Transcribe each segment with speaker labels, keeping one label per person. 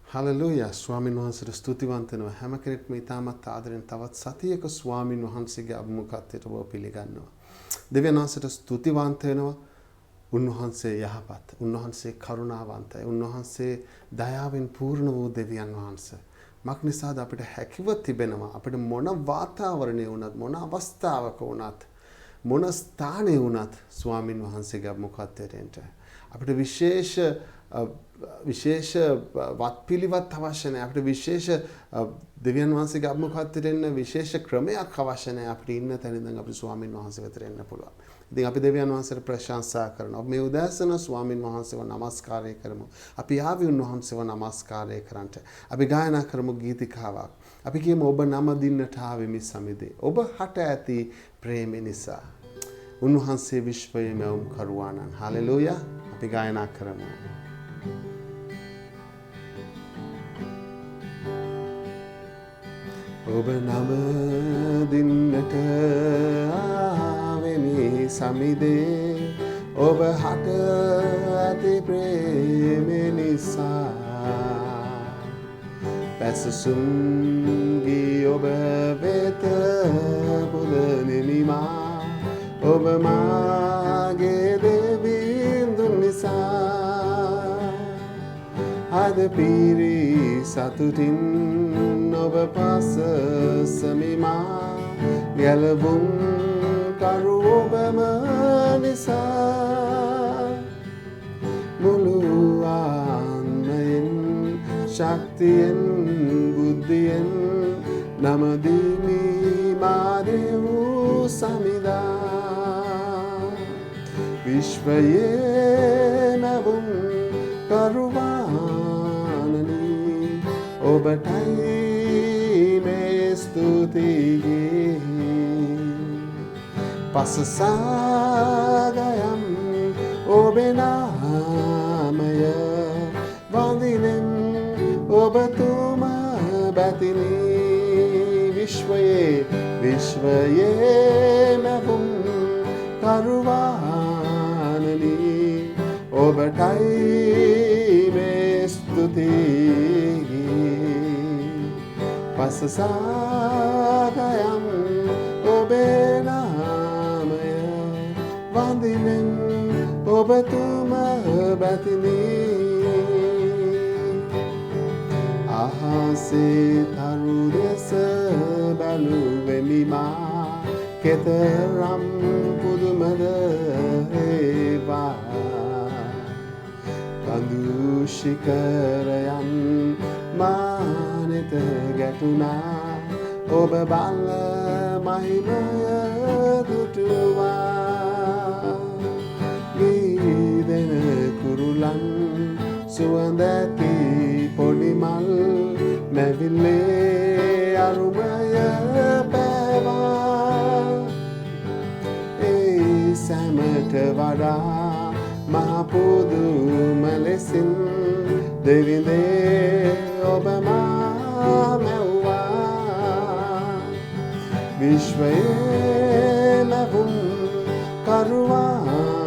Speaker 1: Hallelujah. ස්වාමින් වහන්සේට ස්තුතිවන්ත වෙනවා. හැම කෙනෙක්ම ඊටමත් ආදරෙන් තවත් සතියක ස්වාමින් වහන්සේගේ අභිමුඛත්වයට ඔබ පිළිගන්නවා. දෙවියන් වහන්සේට ස්තුතිවන්ත වෙනවා. උන්වහන්සේ යහපත්. උන්වහන්සේ කරුණාවන්තයි. උන්වහන්සේ දයාවෙන් පූර්ණ වූ දෙවියන් වහන්සේ. මක් නිසාද අපිට හැකිව තිබෙනවා. අපිට මොන වාතාවරණය වුණත්, මොන අවස්ථාවක වුණත්, මොන ස්ථානයේ වුණත් ස්වාමින් වහන්සේගේ අභිමුඛත්වයට එන්න. අපිට විශේෂ වත්පිළිවෙත් අවශ්‍ය නැහැ. අපිට විශේෂ දෙවියන් වහන්සේගේ අභිමුඛත්වයට එන්න විශේෂ ක්‍රමයක් අවශ්‍ය නැහැ. අපිට ඉන්න තැන ඉඳන් අපි ස්වාමින් වහන්සේ වෙතට එන්න පුළුවන්. ඉතින් අපි දෙවියන් වහන්සේට ප්‍රශංසා කරනවා. මේ උදෑසන ස්වාමින් වහන්සේව නමස්කාරය කරමු. අපි ආවි උන්වහන්සේව නමස්කාරය කරන්නට. අපි ගායනා කරමු ගීතිකාවක්. අපි කියමු ඔබ නම දින්නට ආවෙමි සමිදේ. ඔබ හට ඇති ප්‍රේමය නිසා. උන්වහන්සේ විශ්වයේ මැවුම් කරුවාණන්. හලෙලූයා. අපි ගායනා කරමු. ඔබ නම දින්නට ආවෙමි සමිදේ. ඔබ හට ඇති ප්‍රේමය නිසා. පැසසුම් ගී ඔබ වෙත පුදනෙමිමා. ඔබ මාගේ දෙවිඳුන් නිසා. අද පිරි සතුටින් ඔබ පසසමිමා. ගැලවුම් කරු ඔබම නිසා. මුළු ආත්මයෙන් ශක්තියෙන් බුද්ධියෙන් නමදිමි මාදෙව් සමිදා. විශ්වයේ මැවුම් කරුවාණනි. ඔබටයි මේ ස්තුතියි. පසසාගයම් ඔබේ නාමය. වඳිනෙම් ඔබ තුම බැතිනි. විශ්වයේ මැවුම් කරුවාණනි. ඔබටයි මේ ස්තුතියි. පසසාගයම් ඔබේ නාමය. වඳිනෙම් ඔබ තුම බැතිනි. අහසේ තරු දෙස බැලුවෙමිමා. කෙතරම් පුදුමද ඒවා. කඳු ශිඛරයන් මානෙත ගැටුණා. ඔබ බල මහිමය දුටුවා. ගීදෙන කුරුලන් සුවඳ ඇති පොඩි මල්. මැවිල්ලේ අරුමය පැවා. ඒ සැමට වඩා මහ පුදුම ලෙසින් දෙවිඳේ ඔබ මා මැව්වා. විශ්වයේ මැවුම් කරුවාණනි.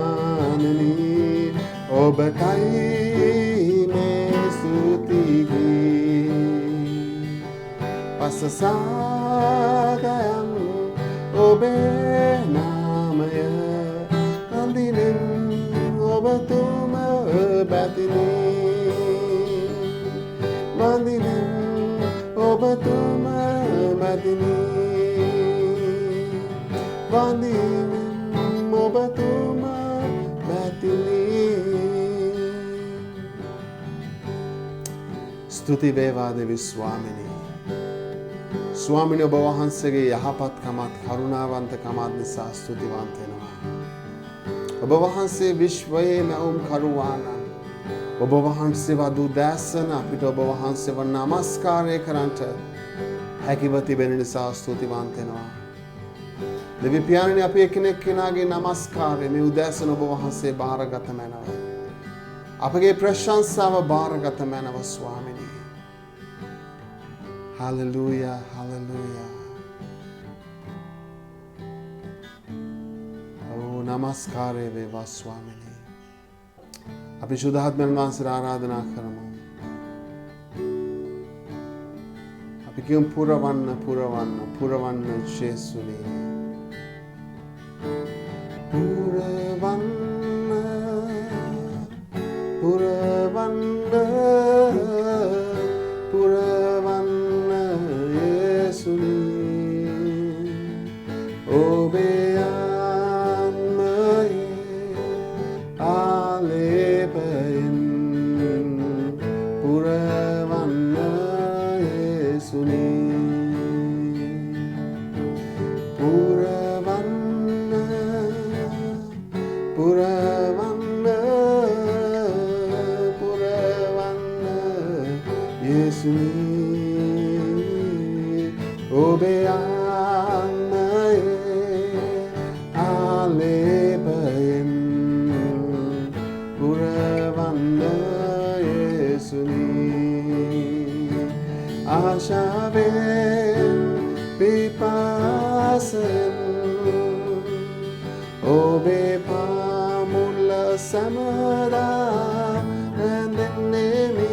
Speaker 1: ඔබටයි මේ ස්තුතියි. පසසාගයම් ඔබේ නාමය. වඳිනෙම් ඔබ තුම බැතිනි. වඳිනෙම් ඔබ තුම බැතිනි. වඳිනෙම් ඔබ තුම බැතිනි. ස්තුති වේවා දෙවි ස්වාමිනී. ස්වාමිනී ඔබ වහන්සේගේ යහපත්කමත් කරුණාවන්තකමත් නිසා ස්තුතිවන්ත වෙනවා. ඔබ වහන්සේ විශ්වයේ මැවුම් කරුවාණන්. ඔබ වහන්සේ වදු දැසන අපිට ඔබ වහන්සේව නමස්කාරය කරන්නට හැකිව තිබෙන නිසා ස්තුතිවන්ත වෙනවා. දෙවි පියාණනි අපි එකිනෙක කෙනාගේ නමස්කාරය මේ උදෑසන ඔබ වහන්සේ බාරගත මැනව. අපගේ ප්‍රශංසාව බාරගත මැනව ස්වාමිනී. Hallelujah hallelujah. නමස්කාරය වේවා ස්වාමිනී. අපි සුදාත්මයන් වහන්සේට ආරාධනා කරමු. එකම පුරවන්න පුරවන්න පුරවන්න ජේසුනේ. පුරවන්න පුරවන්න පුරවන්න ජේසුනේ. ඔබේ ආත්මයේ ආලේපයෙන් පුරවන්න ජේසුනේ. පුරවන්න පුරවන්න පුරවන්න ජේසුනේ. ඔබේ ආත්මයේ ආලේපයෙන් පුරවන්න ජේසුනේ. ආශාවෙන් පිපාසයෙන් ඔබේ පාමුල සැමදා රැඳෙන්නෙමි.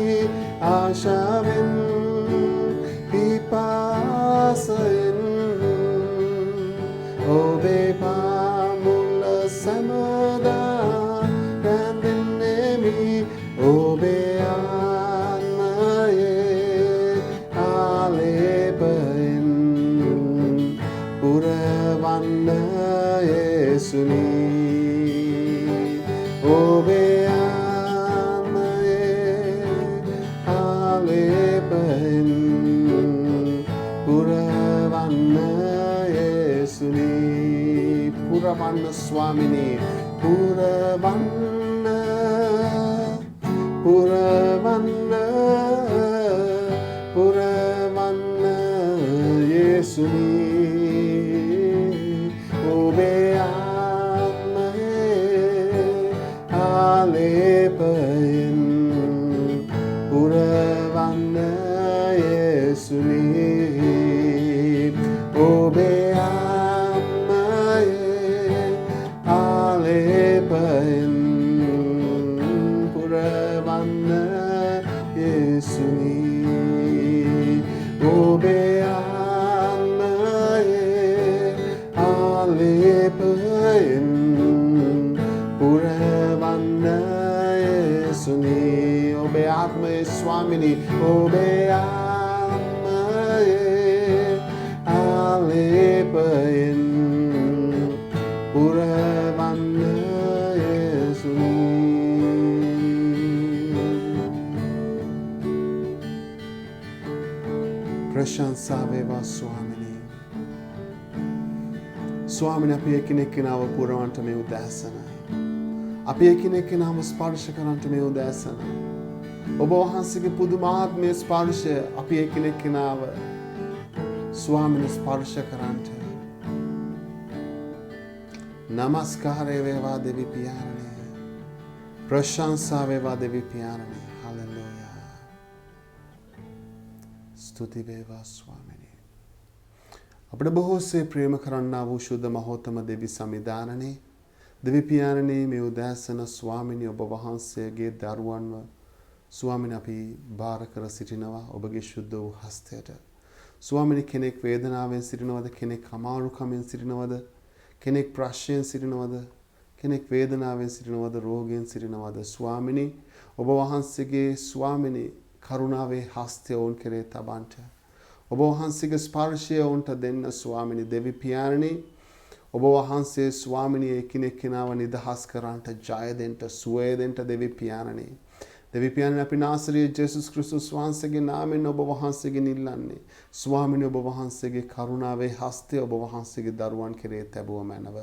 Speaker 1: ආශාවෙන් පිපාසයෙන් ඔබේ පාමුල සැමදා රැඳෙන්නෙමි. ඔබේ ආත්මයේ ආලේපයෙන් පුරවන්න ජේසුනේ. ඔබේ ආත්මයේ ආලේපයෙන් පුරවන්න ජේසුනේ. පුරවන්න ස්වාමිනේ. පුරවන්න පුරවන්න පුරවන්න ජේසුනේ. ඔබේ ආත්මයේ ආලේපයෙන් පුරවන්න ජේසුනේ. ඔබේ ආත්මයේ ආලේපයෙන් පුරවන්න ජේසුනේ. ඔබේ ආත්මයේ ආලේපයෙන් පුරවන්න ජේසුනේ. ඔබේ ආත්මයේ ස්වාමිනේ. ඔබේ ආත්මයේ ආලේපයෙන් පුරවන්න ජේසුනේ. ප්‍රශංසා වේවා ස්වාමිනේ. ස්වාමිනේ අපි එකිනෙකව පුරවන්නට මේ උදෑසනයි. අපි එකිනෙකව ස්පර්ශ කරන්නට මේ උදෑසනයි. ඔබ වහන්සේගේ පුදුමාත්මය ස්පර්ශය අපි එකිනෙකව ස්වාමිනේ ස්පර්ශ කරන්නට. නමස්කාරය වේවා දෙවි පියාණනි. ප්‍රශංසා වේවා දෙවි පියාණනි. හලෙලූයා. ස්තුති වේවා ස්වාමිනේ. අපට බොහෝසේ ප්‍රේම කරන්නා වූ ශුද්ධ මහෝත්තම දෙවි සමිදානනේ. දෙවි පියාණනි මේ උදෑසන ස්වාමිනේ ඔබ වහන්සේගේ දරුවන්ව ස්වාමිනේ අපි බාර කර සිටිනවා ඔබගේ ශුද්ධ වූ හස්තයට. ස්වාමිනේ කෙනෙක් වේදනාවෙන් සිටිනවද, කෙනෙක් අමාරුකමෙන් සිටිනවද, කෙනෙක් ප්‍රශ්නයෙන් සිටිනවද, කෙනෙක් වේදනාවෙන් සිටිනවද, රෝගයෙන් සිටිනවද, ස්වාමිනේ ඔබ වහන්සේගේ ස්වාමිනේ කරුණාවේ හස්තය ඔවුන් කෙරේ තබන්නට. ඔබ වහන්සේගේ ස්පර්ශය ඔවුන්ට දෙන්න ස්වාමිනේ. දෙවි පියාණනි ඔබ වහන්සේ ස්වාමිනේ එකිනෙකව නිදහස් කරන්නට, ජය දෙන්න, සුවය දෙන්න දෙවි පියාණනි. දෙවි පියාණනි අපි නාසරයේ ජේසුස් ක්‍රිස්තුස් වහන්සේගේ නාමයෙන් ඔබ වහන්සේගෙන් ඉල්ලන්නේ ස්වාමිනේ ඔබ වහන්සේගේ කරුණාවේ හස්තය ඔබ වහන්සේගේ දරුවන් කෙරේ තැබුව මැනව.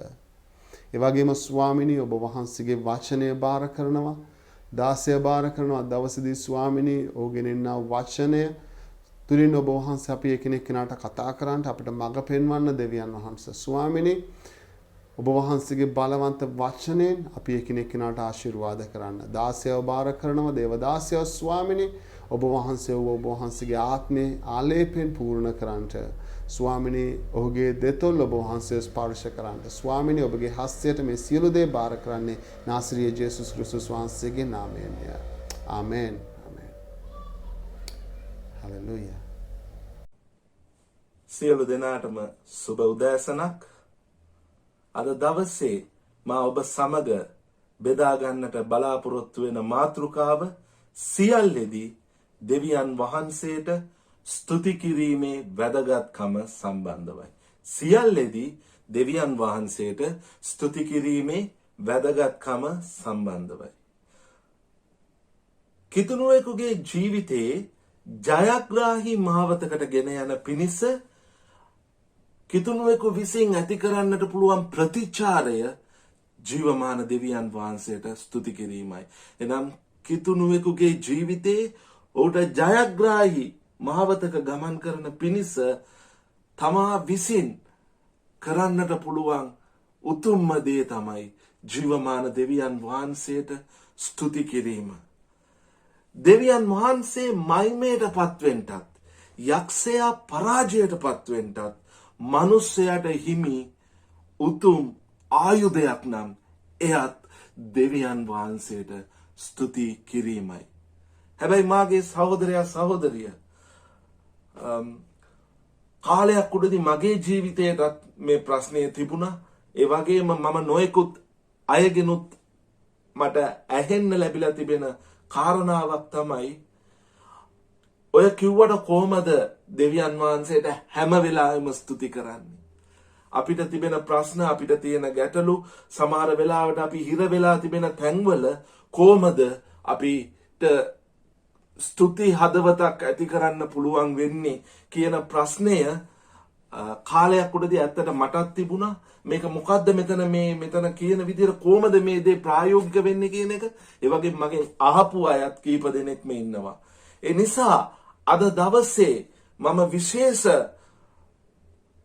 Speaker 1: ඒ වගේම ස්වාමිනේ ඔබ වහන්සේගේ වචනය බාර කරනවා, දාසය බාර කරනවා. දවසේදී ස්වාමිනේ ඔහුගෙන් එන වචනය තුලින් ඔබ වහන්සේ අපි එකිනෙකාට කතා කරන්නට, අපිට මඟ පෙන්වන්න දෙවියන් වහන්සේ ස්වාමිනේ ඔබ වහන්සේගේ බලවන්ත වචනයෙන් අපි එකිනෙකාට ආශිර්වාද කරන්න. දාසයව බාර කරනවා, දේව දාසයව ස්වාමිනේ ඔබ වහන්සේ ඔබ වහන්සේගේ ආත්මේ ආලේපයෙන් පූර්ණ කරන්නට. ස්වාමිනේ ඔහුගේ දෙතොල් ඔබ වහන්සේ ස්පර්ශ කරන්නට. ස්වාමිනේ ඔබගේ හස්තයට මේ සියලු දේ බාර කරන්නේ නාසරයේ ජේසුස් ක්‍රිස්තුස් වහන්සේගේ නාමයෙන්ය. ආමෙන්. ආමෙන්. හලෙලූයා.
Speaker 2: සියලු දෙනාටම සුබ උදෑසනක්. අද දවසේ මා ඔබ සමග බෙදා ගන්නට බලාපොරොත්තු වෙන මාතෘකාව සියල්ලෙදී දෙවියන් වහන්සේට ස්තුති කිරීමේ වැදගත්කම සම්බන්ධවයි. සියල්ලෙදී දෙවියන් වහන්සේට ස්තුති කිරීමේ වැදගත්කම සම්බන්ධවයි. කිතුණුවෙකුගේ ජීවිතයේ ජයග්‍රාහී මාවතකට ගෙන යන පිණිස කිතුණුවෙකු විසින් ඇති කරන්නට පුළුවන් ප්‍රතිචාරය ජීවමාන දෙවියන් වහන්සේට ස්තුති කිරීමයි. එනම් කිතුණුවෙකුගේ ජීවිතයේ ඔහුට ජයග්‍රාහී මාවතක ගමන් කරන පිණිස තමා විසින් කරන්නට පුළුවන් උතුම්ම දේ තමයි ජීවමාන දෙවියන් වහන්සේට ස්තුති කිරීම. දෙවියන් වහන්සේ මහිමයට පත්වෙන්නටත් යක්ෂයා පරාජයට පත්වෙන්නටත් මනුස්සයාට හිමි උතුම් ආයුධයක් නම් එයත් දෙවියන් වහන්සේට ස්තුති කිරීමයි. හැබැයි මාගේ සහෝදරයා සහෝදරිය කාලයක් උඩදී මගේ ජීවිතයටත් මේ ප්‍රශ්නය තිබුණා. ඒ වගේම මම නොයෙකුත් අයගෙනුත් මට ඇහෙන්න ලැබිලා තිබෙන කාරණාවක් තමයි ඔය කිව්වට කොහමද දෙවියන් වහන්සේට හැම වෙලාවෙම ස්තුති කරන්නේ? අපිට තිබෙන ප්‍රශ්න, අපිට තියෙන ගැටලු, සමහර වෙලාවට අපි හිර වෙලා තිබෙන තැන්වල කොහමද අපිට ස්තුති හදවතක් ඇති කරන්න පුළුවන් වෙන්නේ කියන ප්‍රශ්නය කාලයක් උඩදී ඇත්තට මටත් තිබුණා. මේක මොකද්ද මෙතන කියන විදිහට කොහමද මේ දේ ප්‍රායෝගික වෙන්නේ කියන එක. ඒ වගේම මගෙන් අහපු අයත් කීප දෙනෙක්ම ඉන්නවා. ඒ නිසා අද දවසේ මම විශේෂ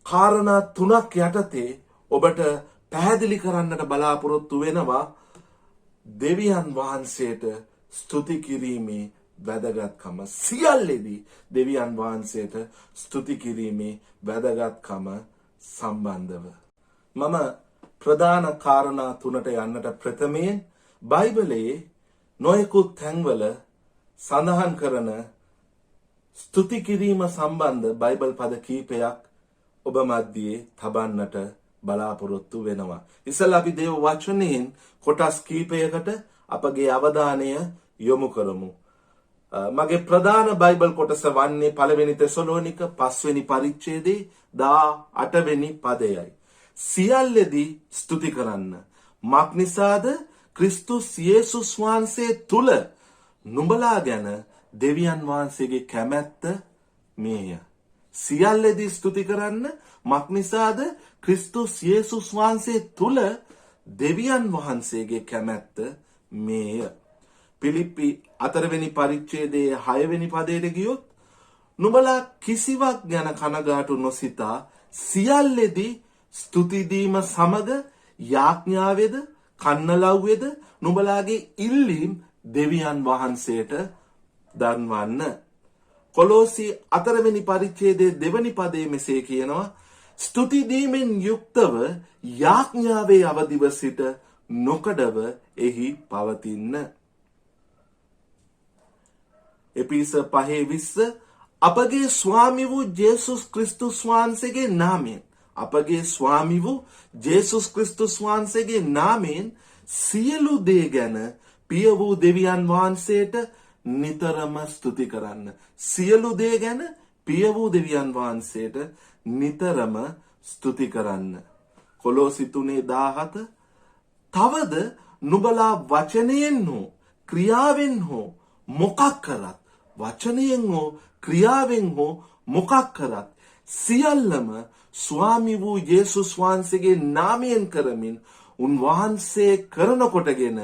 Speaker 2: කාරණා 3ක් යටතේ ඔබට පැහැදිලි කරන්නට බලාපොරොත්තු වෙනවා දෙවියන් වහන්සේට ස්තුති කිරීමේ වැදගත්කම. සියල්ලෙදී දෙවියන් වහන්සේට ස්තුති කිරීමේ වැදගත්කම සම්බන්ධව මම ප්‍රධාන කාරණා 3ට යන්නට ප්‍රථමයෙන් බයිබලයේ නොයෙකුත් තැන්වල සඳහන් කරන ස්තුති කිරීම සම්බන්ධ බයිබල් පද කීපයක් ඔබ මැදියේ තබන්නට බලාපොරොත්තු වෙනවා. ඉතින් අපි දේව වචනයෙන් කොටස් කීපයකට අපගේ අවධානය යොමු කරමු. මගේ ප්‍රධාන බයිබල් කොටස වන්නේ පළවෙනි තෙසලෝනික 5 වෙනි පරිච්ඡේදයේ 18 වෙනි පදයයි. සියල්ලෙදී ස්තුති කරන්න. මක් නිසාද? ක්‍රිස්තුස් යේසුස් වහන්සේ තුල නුඹලා ගැන දෙවියන් වහන්සේගේ කැමැත්ත මේය. සියල්ලෙදී ස්තුති කරන්න. මක් නිසාද? ක්‍රිස්තුස් යේසුස් වහන්සේ තුල දෙවියන් වහන්සේගේ කැමැත්ත මේය. පිලිප්පි 4 වෙනි පරිච්ඡේදයේ 6 වෙනි පදයට ගියොත් නුඹලා කිසිවක් ගැන කනගාටු නොසිතා සියල්ලෙදී ස්තුති දීම සමග යාඥාවේද කන්නලව්වේද නුඹලාගේ ඉල්ලීම් දෙවියන් වහන්සේට දන්වන්න. කොලෝසි 4 වෙනි පරිච්ඡේදයේ 2 වෙනි පදයේ මෙසේ කියනවා ස්තුති දීමෙන් යුක්තව යාඥාවේ අවදිව සිට නොකඩව එහි පවතින්න. එපිස 5:20 අපගේ ස්වාමි වූ ජේසුස් ක්‍රිස්තුස් වහන්සේගේ නාමයෙන් අපගේ ස්වාමි වූ ජේසුස් ක්‍රිස්තුස් වහන්සේගේ නාමයෙන් සියලු දේ ගැන පිය වූ දෙවියන් වහන්සේට නිතරම ස්තුති කරන්න. සියලු දේ ගැන පිය වූ දෙවියන් වහන්සේට නිතරම ස්තුති කරන්න. කොලෝසි 3:17 තවද නුඹලා වචනයෙන් හෝ ක්‍රියාවෙන් හෝ මොකක් කරත් වචනයෙන් හෝ ක්‍රියාවෙන් හෝ මොකක් කරත් සියල්ලම ස්වාමි වූ යේසුස් වහන්සේගේ නාමයෙන් කරමින් උන්වහන්සේ කරන කොටගෙන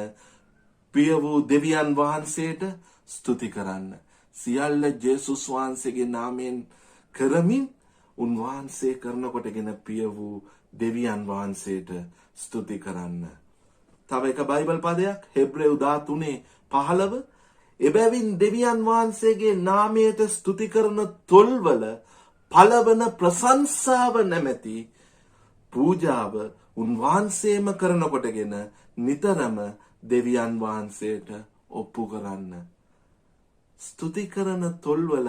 Speaker 2: පිය වූ දෙවියන් වහන්සේට ස්තුති කරන්න. සියල්ල යේසුස් වහන්සේගේ නාමයෙන් කරමින් උන්වහන්සේ කරන කොටගෙන පිය වූ දෙවියන් වහන්සේට ස්තුති කරන්න. තව එක බයිබල් පදයක් හෙබ්‍රේයු 13:15 එබැවින් දෙවියන් වහන්සේගේ නාමයට ස්තුති කරන තොල්වල පළවන ප්‍රශංසාව නැමැති පූජාව උන්වහන්සේම කරන කොටගෙන නිතරම දෙවියන් වහන්සේට ඔප්පු කරන්න. ස්තුති කරන තොල්වල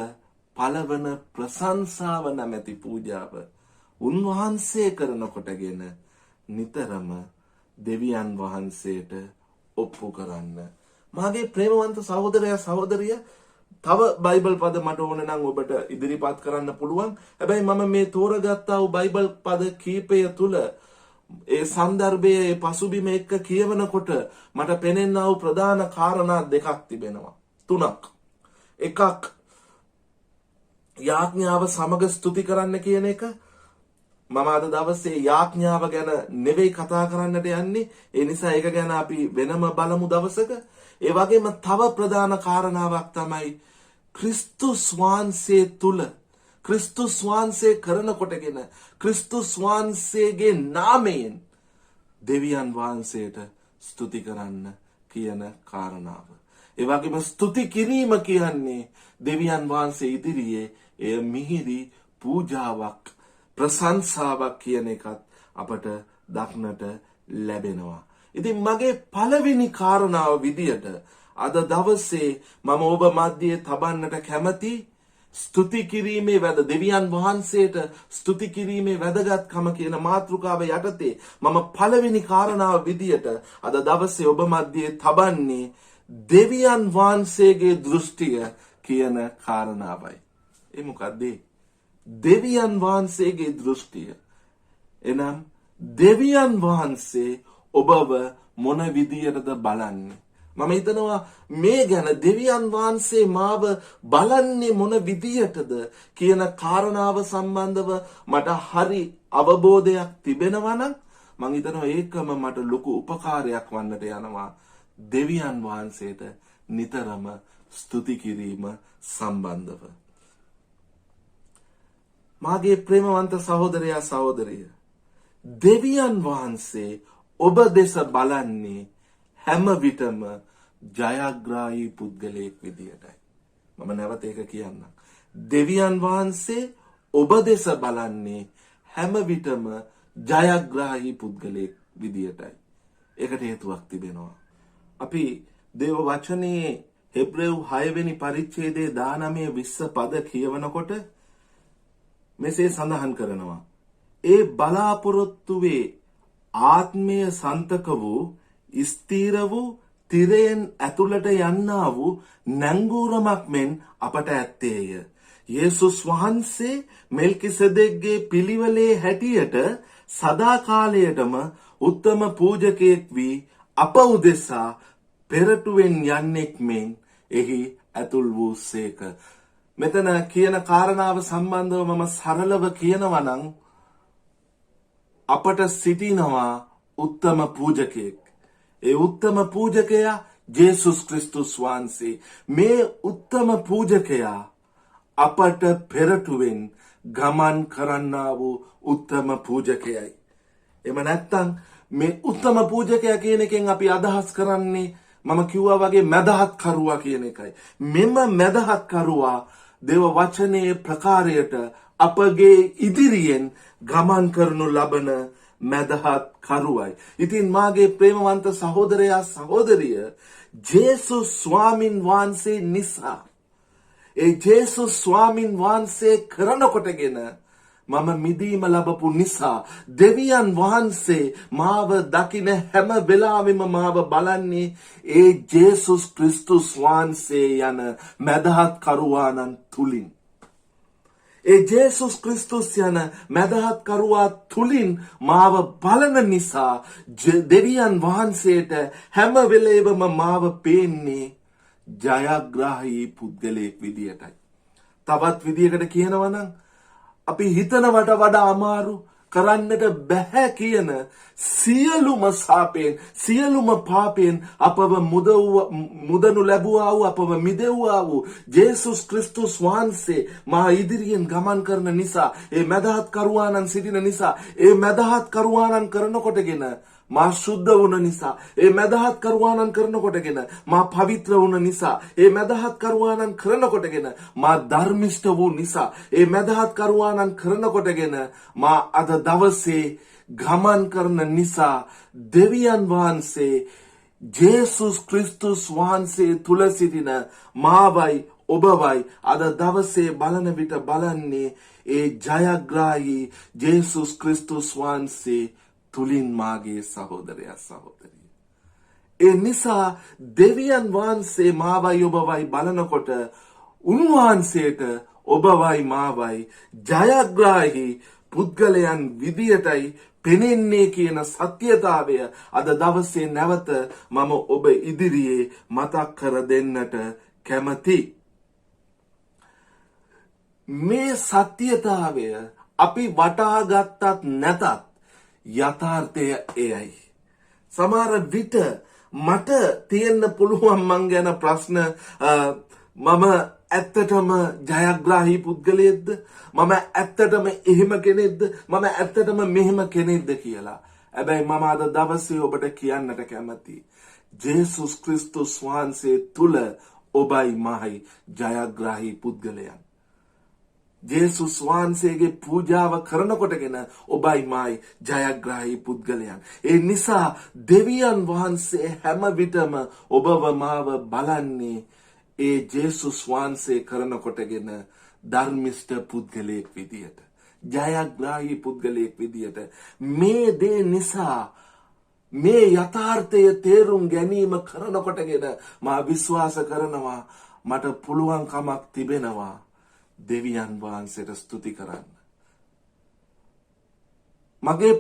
Speaker 2: පළවන ප්‍රශංසාව නැමැති පූජාව උන්වහන්සේ කරනකොටගෙන නිතරම දෙවියන් වහන්සේට ඔප්පු කරන්න. මාගේ ප්‍රේමවන්ත සහෝදරයා සහෝදරිය, තව බයිබල් පද මට ඕන නම් ඔබට ඉදිරිපත් කරන්න පුළුවන්. හැබැයි මම මේ තෝරගත්තා වූ බයිබල් පද කීපය තුල ඒ සන්දර්භයේ ඒ පසුබිම එක්ක කියවනකොට මට පෙනෙනා වූ ප්‍රධාන කාරණා දෙකක් තිබෙනවා. තුනක්. එකක්, යාඥාව සමග ස්තුති කරන්න කියන එක. මම අද දවසේ යාඥාව ගැන නෙවෙයි කතා කරන්නට යන්නේ. ඒ නිසා ඒක ගැන අපි වෙනම බලමු දවසක. ඒ වගේම තව ප්‍රධාන කාරණාවක් තමයි ක්‍රිස්තුස් වහන්සේ තුල ක්‍රිස්තුස් වහන්සේ කරනකොටගෙන ක්‍රිස්තුස් වහන්සේගේ නාමයෙන් දෙවියන් වහන්සේට ස්තුති කරන්න කියන කාරණාව. ඒ වගේම ස්තුති කිරීම කියන්නේ දෙවියන් වහන්සේ ඉදිරියේ එය මිහිරි පූජාවක්, ප්‍රශංසාවක් කියන එකත් අපට දක්නට ලැබෙනවා. ඉතින් මගේ පළවෙනි කාරණාව විදියට අද දවසේ මම ඔබ මැදියේ තබන්නට කැමති ස්තුති කිරීමේ දෙවියන් වහන්සේට ස්තුති කිරීමේ වැදගත්කම කියන මාතෘකාව යටතේ මම පළවෙනි කාරණාව විදියට අද දවසේ ඔබ මැදියේ තබන්නේ දෙවියන් වහන්සේගේ දෘෂ්ටිය කියන කාරණාවයි. ඒ මොකද්ද? දෙවියන් වහන්සේගේ දෘෂ්ටිය. එනම් දෙවියන් වහන්සේ ඔබව මොන විදියටද බලන්නේ? මම හිතනවා මේ ගැන දෙවියන් වහන්සේ මාව බලන්නේ මොන විදියටද කියන කාරණාව සම්බන්ධව මට හරි අවබෝධයක් තිබෙනවා නම් මම හිතනවා ඒකම මට ලොකු උපකාරයක් වන්නට යනවා දෙවියන් වහන්සේට නිතරම ස්තුති කිරීම සම්බන්ධව. මාගේ ප්‍රේමවන්ත සහෝදරයා සහෝදරිය, දෙවියන් වහන්සේ ඔබ දෙස බලන්නේ හැම විටම ජයග්‍රාහී පුද්ගලයෙක් විදියටයි. මම නැවත ඒක කියන්නම්. දෙවියන් වහන්සේ ඔබ දෙස බලන්නේ හැම විටම ජයග්‍රාහී පුද්ගලයෙක් විදියටයි. ඒකට හේතුවක් තිබෙනවා. අපි දේව වචනේ හෙබ්‍රේව් 6 වෙනි පරිච්ඡේදයේ 19-20 පද කියවනකොට මෙසේ සඳහන් කරනවා. ඒ බලාපොරොත්තුවේ ආත්මය සන්තක වූ ස්ථීර වූ තිරයෙන් ඇතුළට යන්නා වූ නැංගුරමක් මෙන් අපට ඇත්තේය. යේසුස් වහන්සේ මෙල්කිසෙදෙක්ගේ පිළිවෙලේ හැටියට සදාකාලයටම උත්තම පූජකයෙක් වී අප උදෙසා පෙරටුවෙන් යන්නෙක් මෙන් එහි ඇතුල් වූ සේක. මෙතන කියන කාරණාව සම්බන්ධව මම සරලව කියනවා නම් අපට සිටිනවා උත්තම පූජකයෙක්. ඒ උත්තම පූජකයා ජේසුස් ක්‍රිස්තුස් වහන්සේ. මේ උත්තම පූජකයා අපට පෙරටුවෙන් ගමන් කරන්නා වූ උත්තම පූජකයයි. එම නැත්තම් මේ උත්තම පූජකයා කියන එකෙන් අපි අදහස් කරන්නේ මම කිව්වා වගේ මැදහත් කරුවා කියන එකයි. මෙම මැදහත් කරුවා දේව වචනේ ප්‍රකාරයට අපගේ ඉදිරියෙන් ගමන් කරනු ලබන මැදහත් කරුවයි. ඉතින් මාගේ ප්‍රේමවන්ත සහෝදරයා සහෝදරිය, ජේසුස් ස්වාමින් වහන්සේ නිසා, ඒ ජේසුස් ස්වාමින් වහන්සේ කරනකොටගෙන මම මිදීම ලැබපු නිසා දෙවියන් වහන්සේ මාව දකින හැම වෙලාවෙම මාව බලන්නේ ඒ ජේසුස් ක්‍රිස්තුස් වහන්සේ යන මැදහත් කරුවාණන් තුලින්. ඒ ජේසුස් ක්‍රිස්තුස් යන මැදහත් කරුවා තුලින් මාව බලන නිසා දෙවියන් වහන්සේට හැම වෙලේවම මාව පේන්නේ ජයග්‍රාහී පුද්ගලයෙක් විදියටයි. තවත් විදියකට කියනවා නම් අපි හිතනවට වඩා අමාරු කරන්නට බැහැ කියන සියලුම සාපයෙන් සියලුම පාපයෙන් අපව මුදනු ලැබුවා වූ අපව මිදෙව්වා වූ ජේසුස් ක්‍රිස්තුස් වහන්සේ මා ඉදිරියෙන් ගමන් කරන නිසා, ඒ මැදහත් කරුවාණන් සිටින නිසා, ඒ මැදහත් කරුවාණන් කරනකොටගෙන මා ශුද්ධ වුණ නිසා, ඒ මැදහත් කරුවාණන් කරනකොටගෙන මා පවිත්‍ර වුණ නිසා, ඒ මැදහත් කරුවාණන් කරනකොටගෙන මා ධර්මිෂ්ඨ වූ නිසා, ඒ මැදහත් කරුවාණන් කරනකොටගෙන මා අද දවසේ ගමන් කරන නිසා දෙවියන් වහන්සේ ජේසුස් ක්‍රිස්තුස් වහන්සේ තුල සිටින මාවයි ඔබවයි අද දවසේ බලන විට බලන්නේ ඒ ජයග්‍රාහී ජේසුස් ක්‍රිස්තුස් වහන්සේ තුලින් මාගේ සහෝදරයා සහෝදරිය. ඒ නිසා දෙවියන් වහන්සේ මාවයි ඔබවයි බලනකොට උන්වහන්සේට ඔබවයි මාවයි ජයග්‍රාහී පුද්ගලයන් විදියටයි පෙනෙන්නේ කියන සත්‍යතාවය අද දවසේ නැවත මම ඔබ ඉදිරියේ මතක් කර දෙන්නට කැමතියි. මේ සත්‍යතාවය අපි වටහා ගත්තත් නැතත් යථාර්ථය එයයි. සමහර විට මට තියෙන්න පුළුවන් මං ගැන ප්‍රශ්න මම ඇත්තටම ජයග්‍රාහී පුද්ගලයෙක්ද? මම ඇත්තටම එහෙම කෙනෙක්ද? මම ඇත්තටම මෙහෙම කෙනෙක්ද කියලා. හැබැයි මම අද දවසේ ඔබට කියන්නට කැමතියි. ජේසුස් ක්‍රිස්තුස් වහන්සේ තුල ඔබයි මහයි ජයග්‍රාහී පුද්ගලයන්. ජේසුස් වහන්සේගේ පූජාව කරනකොටගෙන ඔබයි මායි ජයග්‍රාහී පුද්ගලයන්. ඒ නිසා දෙවියන් වහන්සේ හැම විටම ඔබව මාව බලන්නේ ඒ ජේසුස් වහන්සේ කරනකොටගෙන ධර්මිෂ්ඨ පුද්ගලයෙක් විදියට, ජයග්‍රාහී පුද්ගලයෙක් විදියට. මේ දේ නිසා මේ යථාර්ථය තේරුම් ගැනීම කරනකොටගෙන මා විශ්වාස කරනවා මට පුළුවන්කමක් තිබෙනවා දෙවියන් වහන්සේට ස්තුති කරන්න. මගේ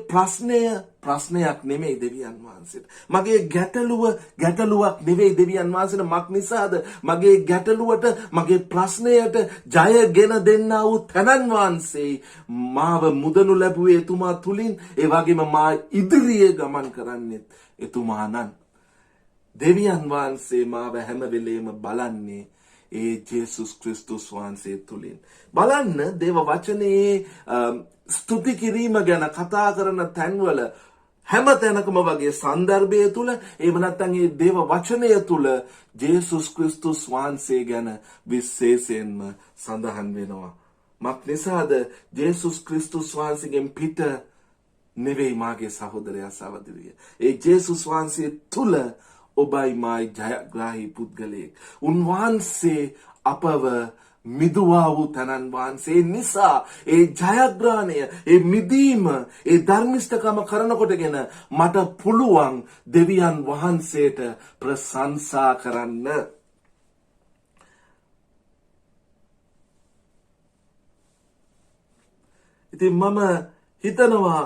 Speaker 2: ප්‍රශ්නයක් නෙමෙයි දෙවියන් වහන්සේට. මගේ ගැටලුවක් නෙවෙයි දෙවියන් වහන්සේට. මක් නිසාද මගේ ගැටලුවට මගේ ප්‍රශ්නයට ජයගෙන දෙන්නා වූ තනන් වහන්සේ මාව මුදනු ලැබුවේ එතුමා තුලින්. ඒ වගේම මා ඉදිරියේ ගමන් කරන්නේ එතුමාණන්. දෙවියන් වහන්සේ මාව හැම වෙලේම බලන්නේ ඒ ජේසුස් ක්‍රිස්තුස් වහන්සේ තුලින්. බලන්න දේව වචනේ ස්තුති කිරීම ගැන කතා කරන තැන්වල හැම තැනකම වගේ සන්දර්භය තුල එහෙම නැත්නම් මේ දේව වචනය තුල ජේසුස් ක්‍රිස්තුස් වහන්සේ ගැන විශේෂයෙන්ම සඳහන් වෙනවා. මක් නිසාද ජේසුස් ක්‍රිස්තුස් වහන්සේගෙන් පිට නෙවෙයි මාගේ සහෝදරයා සහෝදරිය. ඒ ජේසුස් වහන්සේ තුල ඔබයි මායි ජයග්‍රාහී පුද්ගලයෙක්. උන්වහන්සේ අපව මිදුවා වූ තනන් වහන්සේ නිසා ඒ ජයග්‍රහණය, ඒ මිදීම, ඒ ධර්මිෂ්ඨකම කරනකොටගෙන මට පුළුවන් දෙවියන් වහන්සේට ප්‍රශංසා කරන්න. ඉතින් මම හිතනවා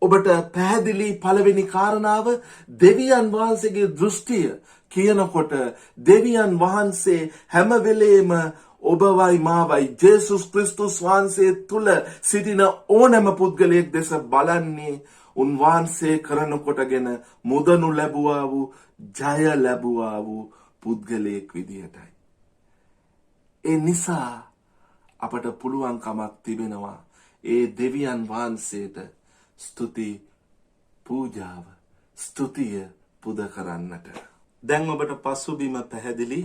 Speaker 2: ඔබට පැහැදිලි පළවෙනි කාරණාව දෙවියන් වහන්සේගේ දෘෂ්ටිය කියනකොට දෙවියන් වහන්සේ හැම වෙලේම ඔබවයි මාවයි ජේසුස් ක්‍රිස්තුස් වහන්සේ තුල සිටින ඕනෑම පුද්ගලයෙක් දෙස බලන්නේ උන්වහන්සේ කරනකොටගෙන මුදනු ලැබුවා වූ ජය ලැබුවා වූ පුද්ගලයෙක් විදියටයි. ඒ නිසා අපට පුළුවන්කමක් තිබෙනවා ඒ දෙවියන් වහන්සේට ස්තුති පූජාව ස්තුතිය පුද කරන්නට. දැන් ඔබට පසුබිම පැහැදිලි.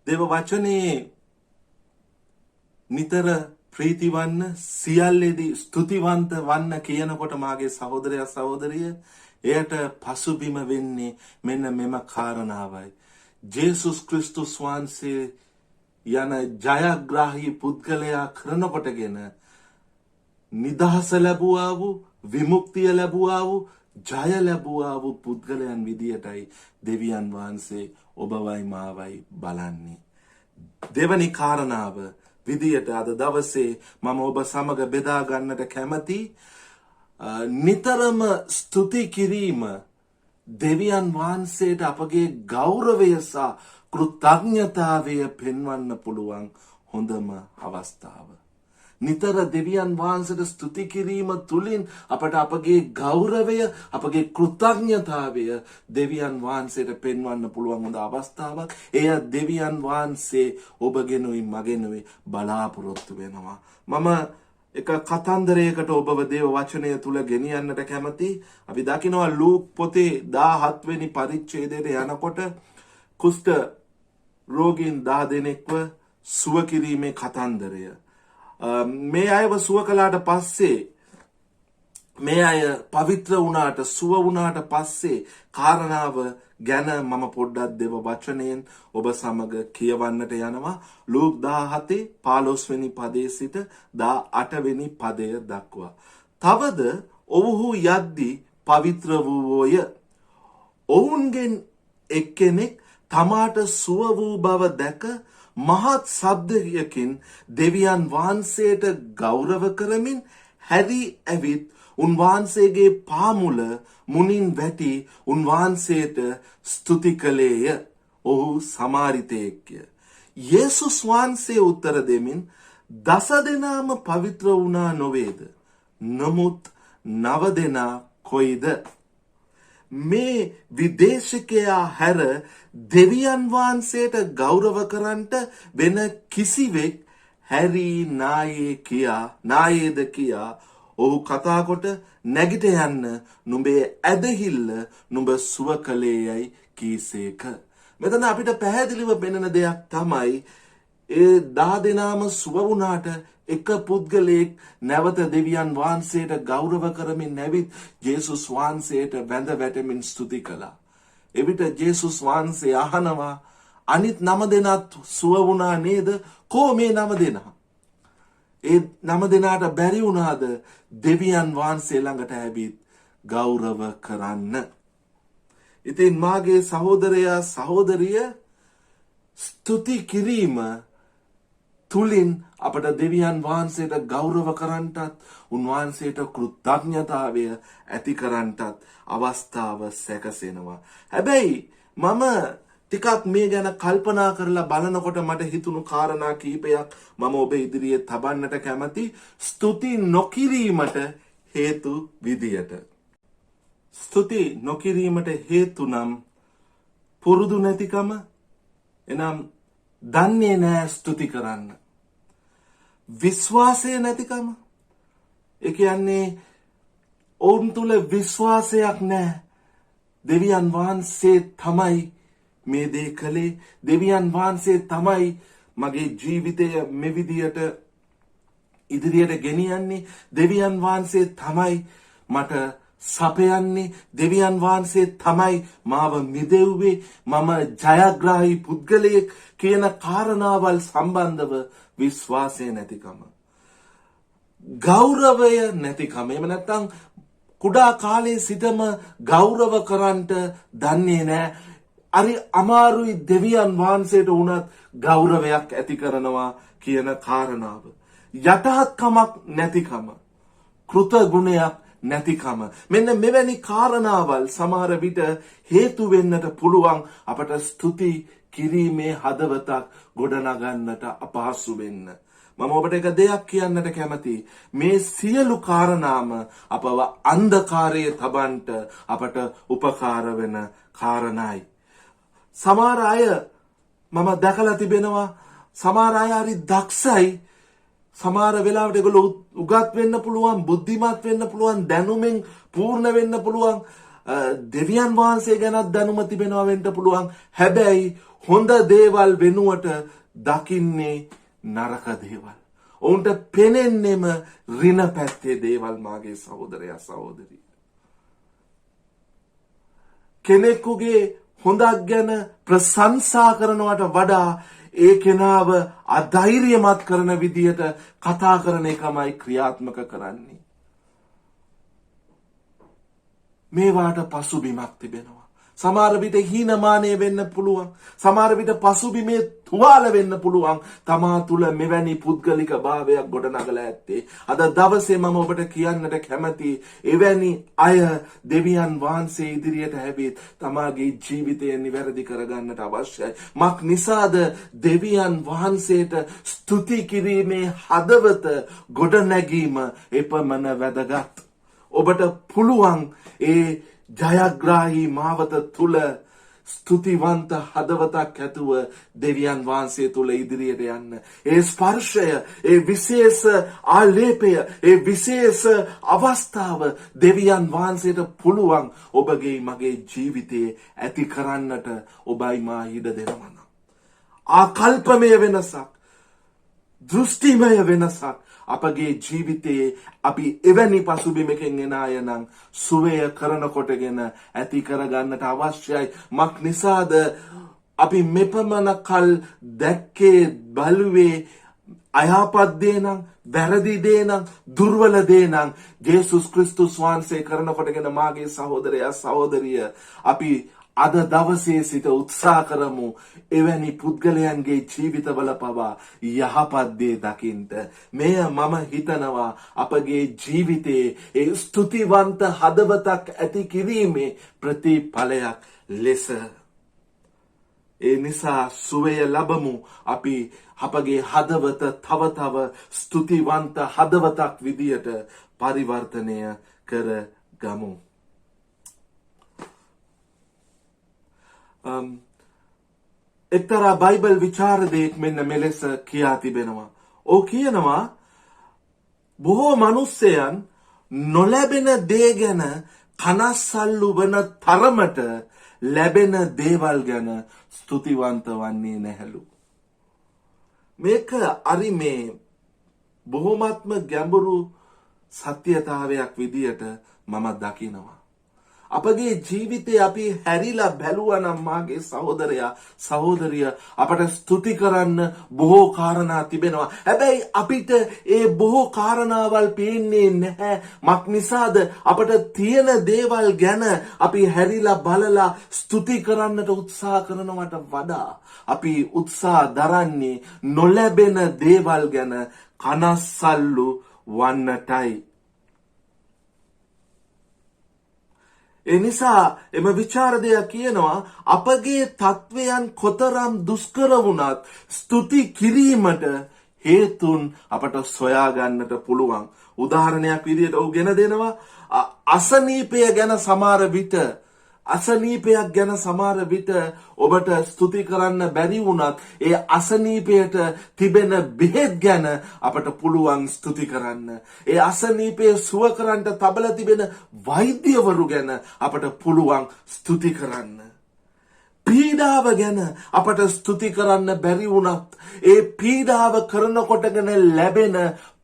Speaker 2: දේව වචනේ නිතර ප්‍රීතිවන්න සියල්ලේදී ස්තුතිවන්ත වන්න කියනකොට මාගේ සහෝදරයා සහෝදරිය එයට පසුබිම වෙන්නේ මෙන්න මෙම කාරණාවයි. ජේසුස් ක්‍රිස්තුස් වහන්සේ යන ජයග්‍රාහී පුද්ගලයා කරනකොටගෙන නිදහස ලැබුවා වූ විමුක්තිය ලැබුවා වූ ජය ලැබුවා වූ පුද්ගලයන් විදියටයි දෙවියන් වහන්සේ ඔබවයි මාවයි බලන්නේ. දෙවනි කාරණාව විදියට අද දවසේ මම ඔබ සමග බෙදා ගන්නට කැමති නිතරම ස්තුති කිරීම දෙවියන් වහන්සේට අපගේ ගෞරවය සහ කෘතඥතාවය පෙන්වන්න පුළුවන් හොඳම අවස්ථාව. නිතර දෙවියන් වහන්සේට ස්තුති කිරීම තුළින් අපට අපගේ ගෞරවය අපගේ කෘතඥතාවය දෙවියන් වහන්සේට පෙන්වන්න පුළුවන් හොඳ අවස්ථාවක්. එය දෙවියන් වහන්සේ ඔබගෙනුයි මගෙනුයි බලාපොරොත්තු වෙනවා. මම එක කතන්දරයකට ඔබව දේව වචනය තුල ගෙනියන්නට කැමති. අපි දකිනවා ලූක් පොතේ 17 වෙනි පරිච්ඡේදයට යනකොට කුෂ්ඨ රෝගීන් 10 දෙනෙක්ව සුව කිරීමේ කතන්දරය. මේ අයව සුව කළාට පස්සේ මේ අය පවිත්‍ර වුණාට සුව වුණාට පස්සේ කාරණාව ගැන මම පොඩ්ඩක් දෙව වචනයෙන් ඔබ සමග කියවන්නට යනවා. ලූක් 17 15 වෙනි පදයේ සිට 18 වෙනි පදය දක්වා. තවද ඔවුහු යද්දී පවිත්‍ර වූවෝය. ඔවුන්ගෙන් එක්කෙනෙක් තමාට සුව වූ බව දැක මහත් ශබ්දයකින් දෙවියන් වහන්සේට ගෞරව කරමින් හැරි ඇවිත් උන්වහන්සේගේ පාමුල මුනින් වැටි උන්වහන්සේට ස්තුති කළේය. ඔහු සමාරිතයෙක්ය. යේසුස් වහන්සේ උත්තර දෙමින් දස දෙනාම පවිත්‍ර වුණා නොවේද? නමුත් 9 දෙනා කොයිද? මේ විදේශිකයා හැර දෙවියන් වහන්සේට ගෞරව කරන්නට වෙන කිසිවෙක් හැරි නායේද කියා ඔහු කතා කොට නැගිට යන්න නුඹේ ඇදහිල්ල නුඹ සුව කළේ යයි කීසේක. මෙතන අපිට පැහැදිලිව පෙනෙන දෙයක් තමයි ඒ 10 දෙනාම සුව වුණාට එක පුද්ගලයෙක් නැවත දෙවියන් වහන්සේට ගෞරව කරමින් නැවිත් ජේසුස් වහන්සේට වැඳ වැටෙමින් ස්තුති කළා. එවිට ජේසුස් වහන්සේ අහනවා අනිත් 9 දෙනාත් සුව වුණා නේද? කෝ මේ 9 දෙනා? ඒ 9 දෙනාට බැරි වුණාද දෙවියන් වහන්සේ ළඟට ඇවිත් ගෞරව කරන්න? ඉතින් මාගේ සහෝදරයා සහෝදරිය ස්තුති කිරීම තුලින් අපට දෙවියන් වහන්සේට ගෞරව කරන්නටත් උන්වහන්සේට කෘතඥතාවය ඇති කරන්නටත් අවස්ථාව සැකසෙනවා. හැබැයි මම ටිකක් මේ ගැන කල්පනා කරලා බලනකොට මට හිතුණු කාරණා කිහිපයක් මම ඔබ ඉදිරියේ තබන්නට කැමති ස්තුති නොකිරීමට හේතු විදියට. ස්තුති නොකිරීමට හේතු නම් පුරුදු නැතිකම, එනම් දන්නේ නැහැ ස්තුති කරන්න. විශ්වාසය නැතිකම, ඒ කියන්නේ ඔවුන් තුල විශ්වාසයක් නැහැ. දෙවියන් වහන්සේ තමයි මේ දේ කළේ, දෙවියන් වහන්සේ තමයි මගේ ජීවිතය මේ විදියට ඉදිරියට ගෙනියන්නේ, දෙවියන් වහන්සේ තමයි මට සපයන්නේ, දෙවියන් වහන්සේ තමයි මාව මිදෙව්වේ, මම ජයග්‍රාහී පුද්ගලයෙක් කියන කාරණාවල් සම්බන්ධව විශ්වාසය නැතිකම, ගෞරවය නැතිකම, එහෙම නැත්නම් කුඩා කාලේ සිටම ගෞරව කරන්නට දන්නේ නැහැ. අරි අමාරුයි දෙවියන් වහන්සේට වුණත් ගෞරවයක් ඇති කරනවා කියන කාරණාව. යටහත්කමක් නැතිකම, කෘතගුණයක් නැතිකම. මෙන්න මෙවැනි කාරණාවල් සමහර විට හේතු වෙන්නට පුළුවන් අපට ස්තුති කිරීමේ හදවතක් ගොඩනගන්නට අපහසු වෙන්න. මම ඔබට එක දෙයක් කියන්නට කැමතියි. මේ සියලු කාරණාම අපව අන්ධකාරයේ තබන්නට අපට උපකාර වෙන කාරණායි. සමහර අය මම දැකලා තිබෙනවා, සමහර අය හරි දක්ෂයි, සමහර වෙලාවට ඒගොල්ලෝ උගත් වෙන්න පුළුවන්, බුද්ධිමත් වෙන්න පුළුවන්, දැනුමෙන් පූර්ණ වෙන්න පුළුවන්, දෙවියන් වහන්සේ ගැනත් දැනුම තිබෙනවා වෙන්න පුළුවන්. හැබැයි හොඳ දේවල් වෙනුවට දකින්නේ නරක දේවල්. ඔවුන්ට පෙනෙන්නේම ඍණ පැත්තේ දේවල්. මාගේ සහෝදරයා සහෝදරිය, කෙනෙකුගේ හොඳක් ගැන ප්‍රශංසා කරනවට වඩා ඒ කෙනාව අධෛර්යමත් කරන විදියට කතා කරන එකමයි ක්‍රියාත්මක කරන්නේ. මේවාට පසුබිමක් තිබෙනවා. සමහර විට හීනමානය වෙන්න පුළුවන්. සමහර විට පසුබිමේ තුවාල වෙන්න පුළුවන්. තමා තුළ මෙවැනි පුද්ගලික භාවයක් ගොඩනගලා ඇත්තේ. අද දවසේ මම ඔබට කියන්නට කැමති, එවැනි අය දෙවියන් වහන්සේ ඉදිරියට හැවිත් තමාගේ ජීවිතය නිවැරදි කරගන්නට අවශ්‍යයි. මක් නිසාද දෙවියන් වහන්සේට ස්තුති කිරීමේ හදවත ගොඩනැගීම එපමණ වැදගත්. ඔබට පුළුවන් ඒ ජයග්‍රාහී මාවත තුල ස්තුතිවන්ත හදවතක් ඇතුව දෙවියන් වහන්සේ තුල ඉදිරියට යන්න. ඒ ස්පර්ශය, ඒ විශේෂ ආලේපය, ඒ විශේෂ අවස්ථාව දෙවියන් වහන්සේට පුළුවන් ඔබගේ මගේ ජීවිතයේ ඇති කරන්නට ඔබයි මා ඉඩ දෙනවා. ආකල්පමය වෙනසක්, දෘෂ්ටිමය වෙනසක් අපගේ ජීවිතයේ අපි එවැනි පසුබිමකින් එන අය නම් සුවය කරනකොටගෙන ඇති කරගන්නට අවශ්‍යයි. මක් නිසාද අපි මෙපමණ කල් දැක්කේ බලුවේ අයහපත් දේ නම්, වැරදි දේ නම්, දුර්වල දේ නම් ජේසුස් ක්‍රිස්තුස් වහන්සේ කරනකොටගෙන මාගේ සහෝදරයා සහෝදරිය අපි අද දවසේ සිට උත්සාහ කරමු එවැනි පුද්ගලයන්ගේ ජීවිතවල පවා යහපත් දේ දකින්ට. මෙය මම හිතනවා අපගේ ජීවිතයේ ඒ ස්තුතිවන්ත හදවතක් ඇති කිරීමේ ප්‍රතිඵලයක් ලෙස. ඒ නිසා සුවය ලබමු. අපි අපගේ හදවත තව තව ස්තුතිවන්ත හදවතක් විදියට පරිවර්තනය කර ගමු. එක්තරා බයිබල් විචාරදයෙක් මෙන්න මෙලෙස කියා තිබෙනවා. ඕ කියනවා බොහෝ මිනිස්සයන් නොලැබෙන දේ ගැන කනස්සල්ලු වන තරමට ලැබෙන දේවල් ගැන ස්තුතිවන්ත වන්නේ නැහැලු. මේක අරි මේ බොහොමත්ම ගැඹුරු සත්‍යතාවයක් විදියට මම දකිනවා. අපගේ ජීවිතේ අපි හැරිලා බැලුවා නම් මාගේ සහෝදරයා සහෝදරිය අපට ස්තුති කරන්න බොහෝ කාරණා තිබෙනවා. හැබැයි අපිට ඒ බොහෝ කාරණාවල් පේන්නේ නැහැ. මක් නිසාද අපට තියෙන දේවල් ගැන අපි හැරිලා බලලා ස්තුති කරන්නට උත්සාහ කරනවට වඩා අපි උත්සාහ දරන්නේ නොලැබෙන දේවල් ගැන කනස්සල්ලු වන්නටයි. එනිසා එම විචාරදයා කියනවා අපගේ තත්වයන් කොතරම් දුෂ්කර වුණත් ස්තුති කිරීමට හේතුන් අපට සොයාගන්නට පුළුවන්. උදාහරණයක් විදිහට ඔහු ගෙන දෙනවා අසනීපය ගැන සමහර විට ඔබට ස්තුති කරන්න බැරි වුණත් ඒ අසනීපයට තිබෙන බෙහෙත් ගැන අපට පුළුවන් ස්තුති කරන්න. ඒ අසනීපය සුව කරන්න තබල තිබෙන වෛද්‍යවරු ගැන අපට පුළුවන් ස්තුති කරන්න. පීඩාව ගැන අපට ස්තුති කරන්න බැරි වුණත් ඒ පීඩාව කරනකොටගෙන ලැබෙන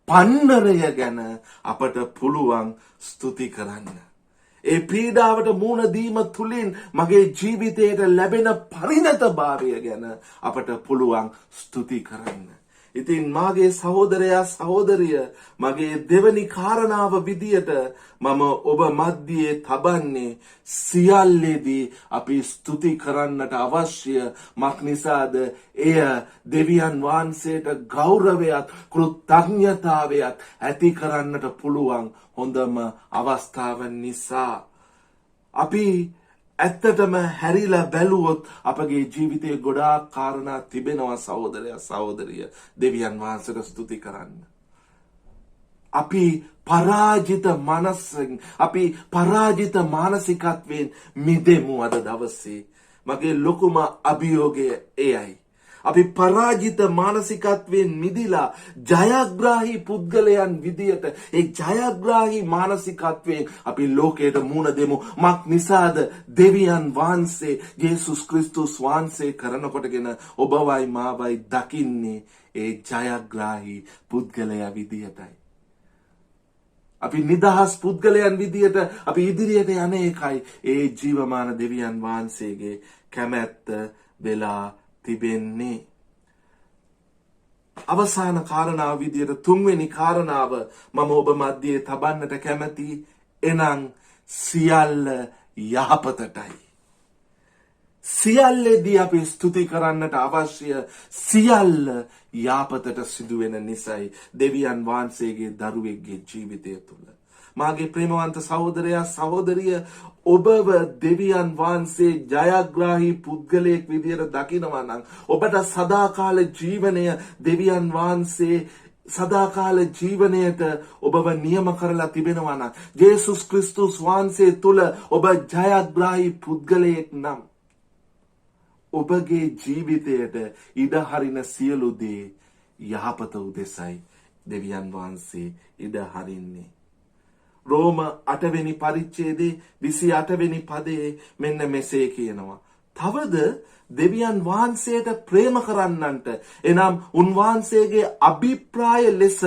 Speaker 2: පන්නරය ගැන අපට පුළුවන් ස්තුති කරන්න. ඒ පීඩාවට මුහුණ දීම තුලින් මගේ ජීවිතයට ලැබෙන පරිණතභාවය ගැන අපට පුළුවන් ස්තුති කරන්න. ඉතින් මාගේ සහෝදරයා සහෝදරිය මගේ දෙවනි කාරණාව විදියට මම ඔබ මැදියේ තබන්නේ සියල්ලේදී අපි ස්තුති කරන්නට අවශ්‍ය. මක් නිසාද එය දෙවියන් වහන්සේට ගෞරවයක් කෘතඥතාවයක් ඇති කරන්නට පුළුවන් හොඳම අවස්ථාව නිසා. අපි ඇත්තටම හැරිලා බැලුවොත් අපගේ ජීවිතයේ ගොඩාක් කාරණා තිබෙනවා සහෝදරයා සහෝදරිය දෙවියන් වහන්සේට ස්තුති කරන්න. අපි පරාජිත මනසෙන් අපි පරාජිත මානසිකත්වයෙන් මිදෙමු අද දවසේ. මගේ ලොකුම අභියෝගය එයයි. අපි පරාජිත මානසිකත්වයෙන් මිදිලා ජයග්‍රාහී පුද්ගලයන් විදියට ඒ ජයග්‍රාහී මානසිකත්වයෙන් අපි ලෝකයට මුහුණ දෙමු. මක් නිසාද දෙවියන් වහන්සේ යේසුස් ක්‍රිස්තුස් වහන්සේ කරනකොටගෙන ඔබවයි මාවයි දකින්නේ ඒ ජයග්‍රාහී පුද්ගලයා විදියටයි. අපි නිදහස් පුද්ගලයන් විදියට අපි ඉදිරියට යන එකයි ඒ ජීවමාන දෙවියන් වහන්සේගේ කැමැත්ත වෙලා තිබෙන්නේ. අවසාන කාරණාව විදියට තුන්වෙනි කාරණාව මම ඔබ මැදියේ තබන්නට කැමැති. එනම් සියල්ල යහපතටයි. සියල්ලේදී අපි ස්තුති කරන්නට අවශ්‍ය. සියල්ල යහපතට සිදුවෙන නිසයි දෙවියන් වහන්සේගේ දරුවෙක්ගේ ජීවිතය තුළ. මාගේ ප්‍රේමවන්ත සහෝදරයා සහෝදරිය ඔබව දෙවියන් වහන්සේ ජයග්‍රාහී පුද්ගලයෙක් විදියට දකිනවා නම් ඔබට සදාකාල ජීවනය දෙවියන් වහන්සේ සදාකාල ජීවනයට ඔබව නියම කරලා තිබෙනවා නම් යේසුස් ක්‍රිස්තුස් වහන්සේ තුල ඔබ ජයග්‍රාහී පුද්ගලයෙක් නම් ඔබගේ ජීවිතයට ඉඩ හරින සියලු දේ යහපත උදෙසයි දෙවියන් වහන්සේ ඉඩ හරින්නේ. රෝම 8 වෙනි පරිච්ඡේදයේ 28 වෙනි පදයේ මෙන්න මෙසේ කියනවා. තවද දෙවියන් වහන්සේට ප්‍රේම කරන්නන්ට එනම් උන්වහන්සේගේ අභිප්‍රාය ලෙස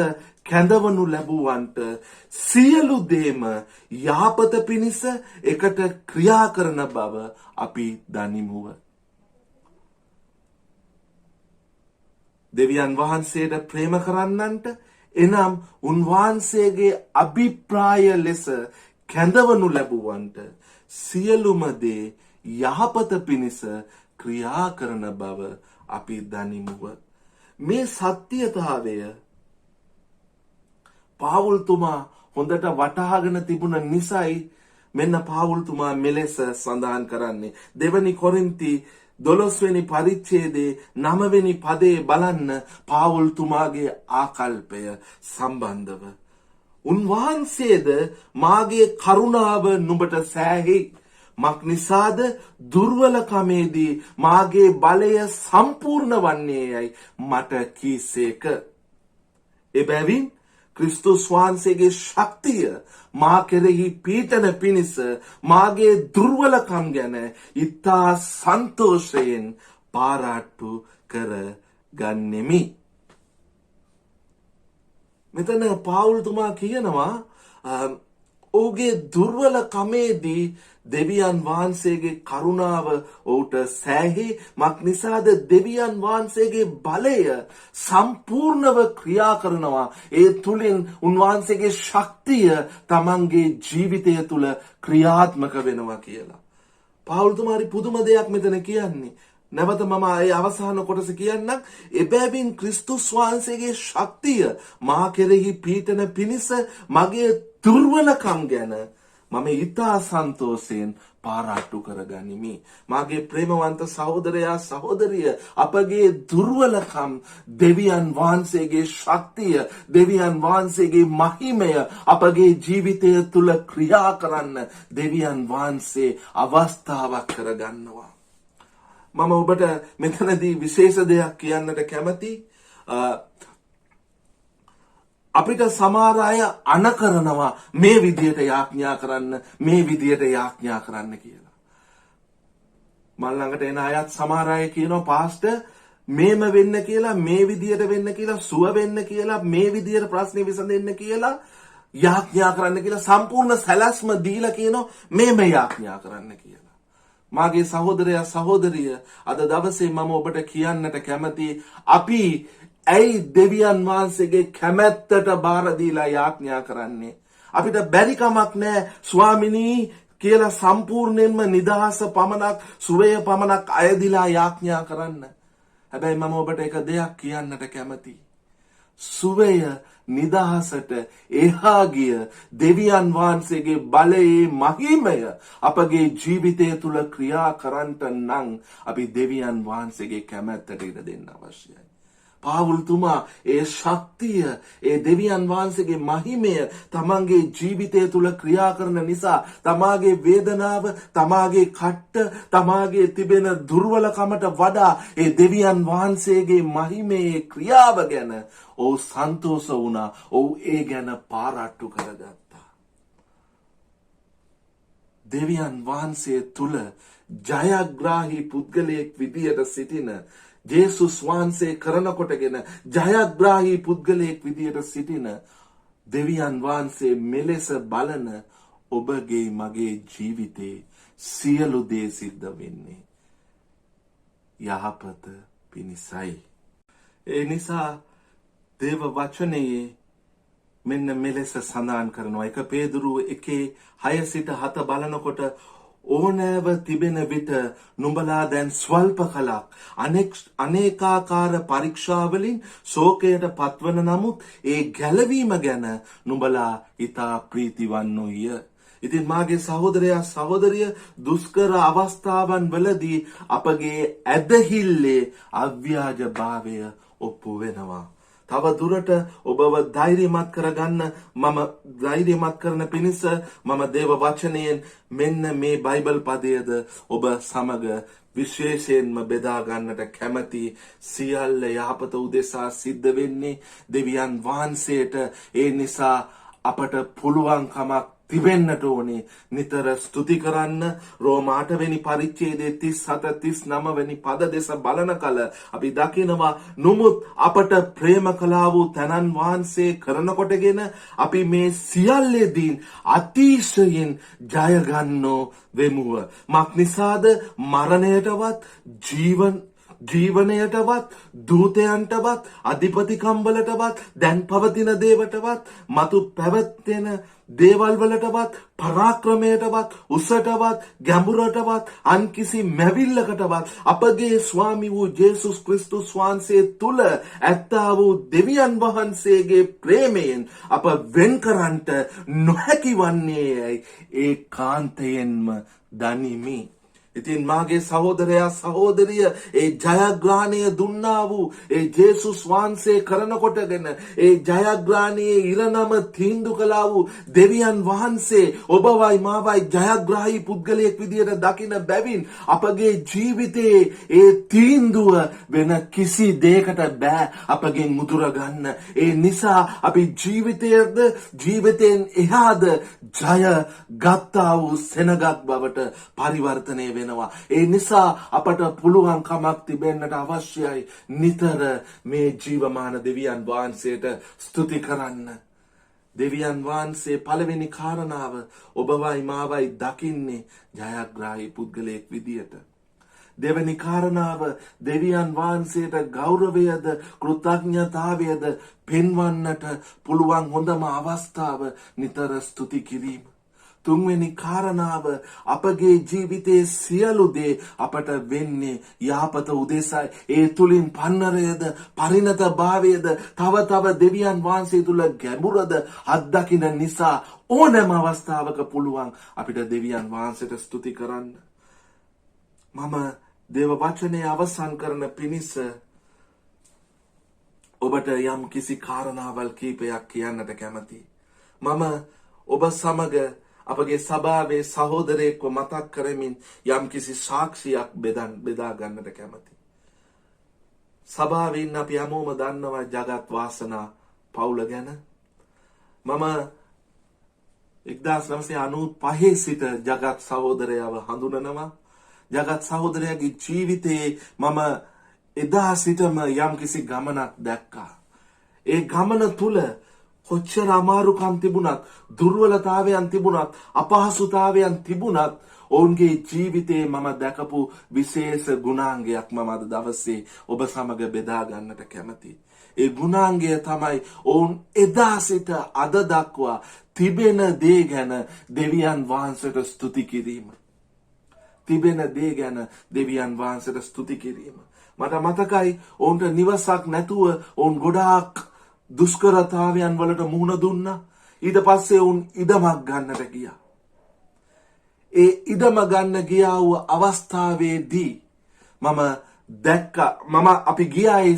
Speaker 2: කැඳවනු ලැබුවන්ට සියලු දේම යහපත පිණිස එකට ක්‍රියා කරන බව අපි දනිමුව. දෙවියන් වහන්සේට ප්‍රේම කරන්නන්ට එනම් උන්වහන්සේගේ අභිප්‍රාය ලෙස කැඳවනු ලැබුවන්ට සියලුම දේ යහපත පිණිස ක්‍රියා කරන බව අපි දනිමුව. මේ සත්‍යතාවය පාවුල්තුමා හොඳට වටහාගෙන තිබුණ නිසයි මෙන්න පාවුල්තුමා මෙලෙස සඳහන් කරන්නේ. දෙවනි කොරින්ති 12 වෙනි පරිච්ඡේදයේ 9 වෙනි පදයේ බලන්න පාවුල්තුමාගේ ආකල්පය සම්බන්ධව. උන්වහන්සේද මාගේ කරුණාව නුඹට සෑහි. මක් නිසාද දුර්වලකමේදී මාගේ බලය සම්පූර්ණ වන්නේ යයි මට කීසේක. එබැවින් ක්‍රිස්තුස් වහන්සේගේ ශක්තිය මා කෙරෙහි පීඨන පිණිස මාගේ දුර්වලකම් ගැන ඉතා සන්තෝෂයෙන් පාරාට්ටු කර ගන්නෙමි. මෙතන පාවුල්තුමා කියනවා ඔහුගේ දුර්වලකමේදී දෙවියන් වහන්සේගේ කරුණාව ඔහුට සෑහි. මක් නිසාද දෙවියන් වහන්සේගේ බලය සම්පූර්ණව ක්‍රියා කරනවා. ඒ තුලින් උන්වහන්සේගේ ශක්තිය තමන්ගේ ජීවිතය තුල ක්‍රියාත්මක වෙනවා කියලා. පාවුල්තුමා හරි පුදුම දෙයක් මෙතන කියන්නේ. නැවත මම ඒ අවසාන කොටස කියන්නම්. එබැවින් ක්‍රිස්තුස් වහන්සේගේ ශක්තිය මා කෙරෙහි පීඨන පිණිස මගේ දුර්වලකම් ගැන මම ඉතා සන්තෝෂයෙන් පාරාට්ටු කරගනිමි. මාගේ ප්‍රේමවන්ත සහෝදරයා සහෝදරිය අපගේ දුර්වලකම් දෙවියන් වහන්සේගේ ශක්තිය දෙවියන් වහන්සේගේ මහිමය අපගේ ජීවිතය තුල ක්‍රියා කරන්න දෙවියන් වහන්සේ අවස්ථාවක් කරගන්නවා. මම ඔබට මෙතනදී විශේෂ දෙයක් කියන්නට කැමති. අපිට සමහර අය අණ කරනවා මේ විදියට යාඥා කරන්න මේ විදියට යාඥා කරන්න කියලා. මල් ළඟට එන අයත් සමහර අය කියනවා පාස්ටර් මේම වෙන්න කියලා මේ විදියට වෙන්න කියලා සුව වෙන්න කියලා මේ විදියට ප්‍රශ්නේ විසඳෙන්න කියලා යාඥා කරන්න කියලා සම්පූර්ණ සැලැස්ම දීලා කියනවා මේම යාඥා කරන්න කියලා. මාගේ සහෝදරයා සහෝදරිය අද දවසේ මම ඔබට කියන්නට කැමති අපි ඇයි දෙවියන් වහන්සේගේ කැමැත්තට බාර දීලා යාඥා කරන්නේ? අපිට බැරි කමක් නැහැ ස්වාමිනී කියලා සම්පූර්ණයෙන්ම නිදහස පමණක් සුවය පමණක් අයදිලා යාඥා කරන්න. හැබැයි මම ඔබට එක දෙයක් කියන්නට කැමතියි. සුවය නිදහසට එහා ගිය දෙවියන් වහන්සේගේ බලයේ මහිමය අපගේ ජීවිතය තුල ක්‍රියා කරන්නට නම් අපි දෙවියන් වහන්සේගේ කැමැත්තට ඉඩ දෙන්න අවශ්‍යයි. පාවුල්තුමා ඒ ශක්තිය ඒ දෙවියන් වහන්සේගේ මහිමය තමන්ගේ ජීවිතය තුල ක්‍රියා කරන නිසා තමාගේ වේදනාව තමාගේ කට්ට තමාගේ තිබෙන දුර්වලකමට වඩා ඒ දෙවියන් වහන්සේගේ මහිමේ ක්‍රියාව ගැන ඔහු සන්තෝෂ වුණා. ඔහු ඒ ගැන පාරාට්ටු කරගත්තා. දෙවියන් වහන්සේ තුල ජයග්‍රාහී පුද්ගලයෙක් විදියට සිටින ජේසුස් වහන්සේ කරන කොටගෙන ජයග්‍රාහී පුද්ගලයෙක් විදියට සිටින දෙවියන් වහන්සේ මෙලෙස බලන ඔබගේ මගේ ජීවිතේ සියලු දේ සිද්ධ වෙන්නේ යහපත පිණිසයි. ඒ නිසා දේව වචනයේ මෙන්න මෙලෙස සඳහන් කරනවා. 1 පේදුරු 1:6 සිට 7 බලනකොට ඕනෑව තිබෙන විට නුඹලා දැන් ස්වල්ප කලක් අනේකාකාර පරීක්ෂාවලින් ශෝකයට පත්වන නමුත් ඒ ගැලවීම ගැන නුඹලා ඉතා ප්‍රීතිවන්නෝය. ඉතින් මාගේ සහෝදරයා සහෝදරිය දුෂ්කර අවස්ථාවන් වලදී අපගේ ඇදහිල්ලේ අව්‍යාජභාවය ඔප්පු වෙනවා. තව දුරට ඔබව ධෛර්යමත් කරගන්න මම ධෛර්යමත් කරන පිණිස මම දේව වචනයෙන් මෙන්න මේ බයිබල් පදයේද ඔබ සමග විශේෂයෙන්ම බෙදා ගන්නට කැමැති. සියල්ල යහපත උදෙසා සිද්ධ වෙන්නේ දෙවියන් වහන්සේට. ඒ නිසා අපට පුළුවන් කමක් තිබෙන්නට ඕනේ. නිතර ස්තුති කරන්න. රෝම 8 වෙනි පරිච්ඡේදයේ 37 39 වෙනි පද දෙස බලන කල අපි දකිනවා නමුත් අපට ප්‍රේම කළා වූ තනන් වහන්සේ කරනකොටගෙන අපි මේ සියල්ලේදී අතිශයින් ජය ගන්නෝ වෙමුව. මක් නිසාද? මරණයටවත් ජීවනයටවත් දූතයන්ටවත් අධිපතිකම්වලටවත් දැන් පවතින දේවටවත් මතු පැවැත්වෙන දේවල් වලටවත් පරාක්‍රමයටවත් උසටවත් ගැඹුරටවත් අන් කිසි මැවිල්ලකටවත් අපගේ ස්වාමි වූ ජේසුස් ක්‍රිස්තුස් වහන්සේ තුල ඇත්තා වූ දෙවියන් වහන්සේගේ ප්‍රේමයෙන් අප වෙන් කරන්නට නොහැකි වන්නේ ඒකාන්තයෙන්ම දනිමි. ඉතින් මාගේ සහෝදරයා සහෝදරිය ඒ ජයග්‍රහණය දුන්නා වූ ඒ ජේසුස් වහන්සේ කරනකොටගෙන ඒ ජයග්‍රහණයේ ඉරණම තීන්දුව කළා වූ දෙවියන් වහන්සේ ඔබවයි මාවයි ජයග්‍රාහී පුද්ගලයෙක් විදියට දකින බැවින් අපගේ ජීවිතයේ ඒ තීන්දුව වෙන කිසි දෙයකට බෑ අපගෙන් මුදුර ගන්න. ඒ නිසා අපි ජීවිතයෙන් එහාද ජය ගත්තා වූ සෙනගක් බවට පරිවර්තනය වෙනවා. ඒ නිසා අපට පුළුවන් කමක් තිබෙන්නට අවශ්‍යයි නිතර මේ ජීවමාන දෙවියන් වහන්සේට ස්තුති කරන්න. දෙවියන් වහන්සේ පළවෙනි කාරණාව ඔබවයි මාවයි දකින්නේ ජයග්‍රාහී පුද්ගලයෙක් විදියට. දෙවැනි කාරණාව දෙවියන් වහන්සේට ගෞරවයද කෘතඥතාවයද පෙන්වන්නට පුළුවන් හොඳම අවස්ථාව නිතර ස්තුති කිරීම. තුන්වෙනි කාරණාව අපගේ ජීවිතයේ සියලු දේ අපට වෙන්නේ යහපත උදෙසායි. ඒ තුලින් පන්නරයද පරිණත භාවයද තව දෙවියන් වහන්සේ තුල ගැඹුරද අත්දකින්න නිසා ඕනෑම අවස්ථාවක පුළුවන් අපිට දෙවියන් වහන්සේට ස්තුති කරන්න. මම දේව වචනය අවසන් කරන පිණිස ඔබට යම් කිසි කාරණාවල් කීපයක් කියන්නට කැමතියි. මම ඔබ සමග අපගේ සභාවේ සහෝදරයෙක්ව මතක් කරමින් යම් කිසි සාක්ෂියක් බෙදා ගන්නට කැමතියි. සභාවෙන් අපි හැමෝම දන්නවා ජගත් වාසනා පවුල ගැන. මම 1995 සිට ජගත් සහෝදරයව හඳුනනවා. ජගත් සහෝදරයාගේ ජීවිතයේ මම එදා සිටම යම් කිසි ගමනක් දැක්කා. ඒ ගමන තුල කොච්චර අමාරුකම් තිබුණත්, දුර්වලතාවයන් තිබුණත්, අපහසුතාවයන් තිබුණත් ඔවුන්ගේ ජීවිතේ මම දැකපු විශේෂ ගුණාංගයක් මම අද දවසේ ඔබ සමග බෙදා ගන්නට කැමතියි. ඒ ගුණාංගය තමයි ඔවුන් එදා සිට අද දක්වා තිබෙන දේ ගැන දෙවියන් වහන්සේට ස්තුති කිරීම. තිබෙන දේ ගැන දෙවියන් වහන්සේට ස්තුති කිරීම. මට මතකයි ඔවුන්ට නිවසක් නැතුව ඔවුන් ගොඩාක් දුෂ්කරතාවයන් වලට මුහුණ දුන්නා. ඊට පස්සේ උන් ඉඩමක් ගන්නට ගියා. ඒ ඉඩම ගන්න ගියා වූ අවස්ථාවේදී මම අපි ගියා ඒ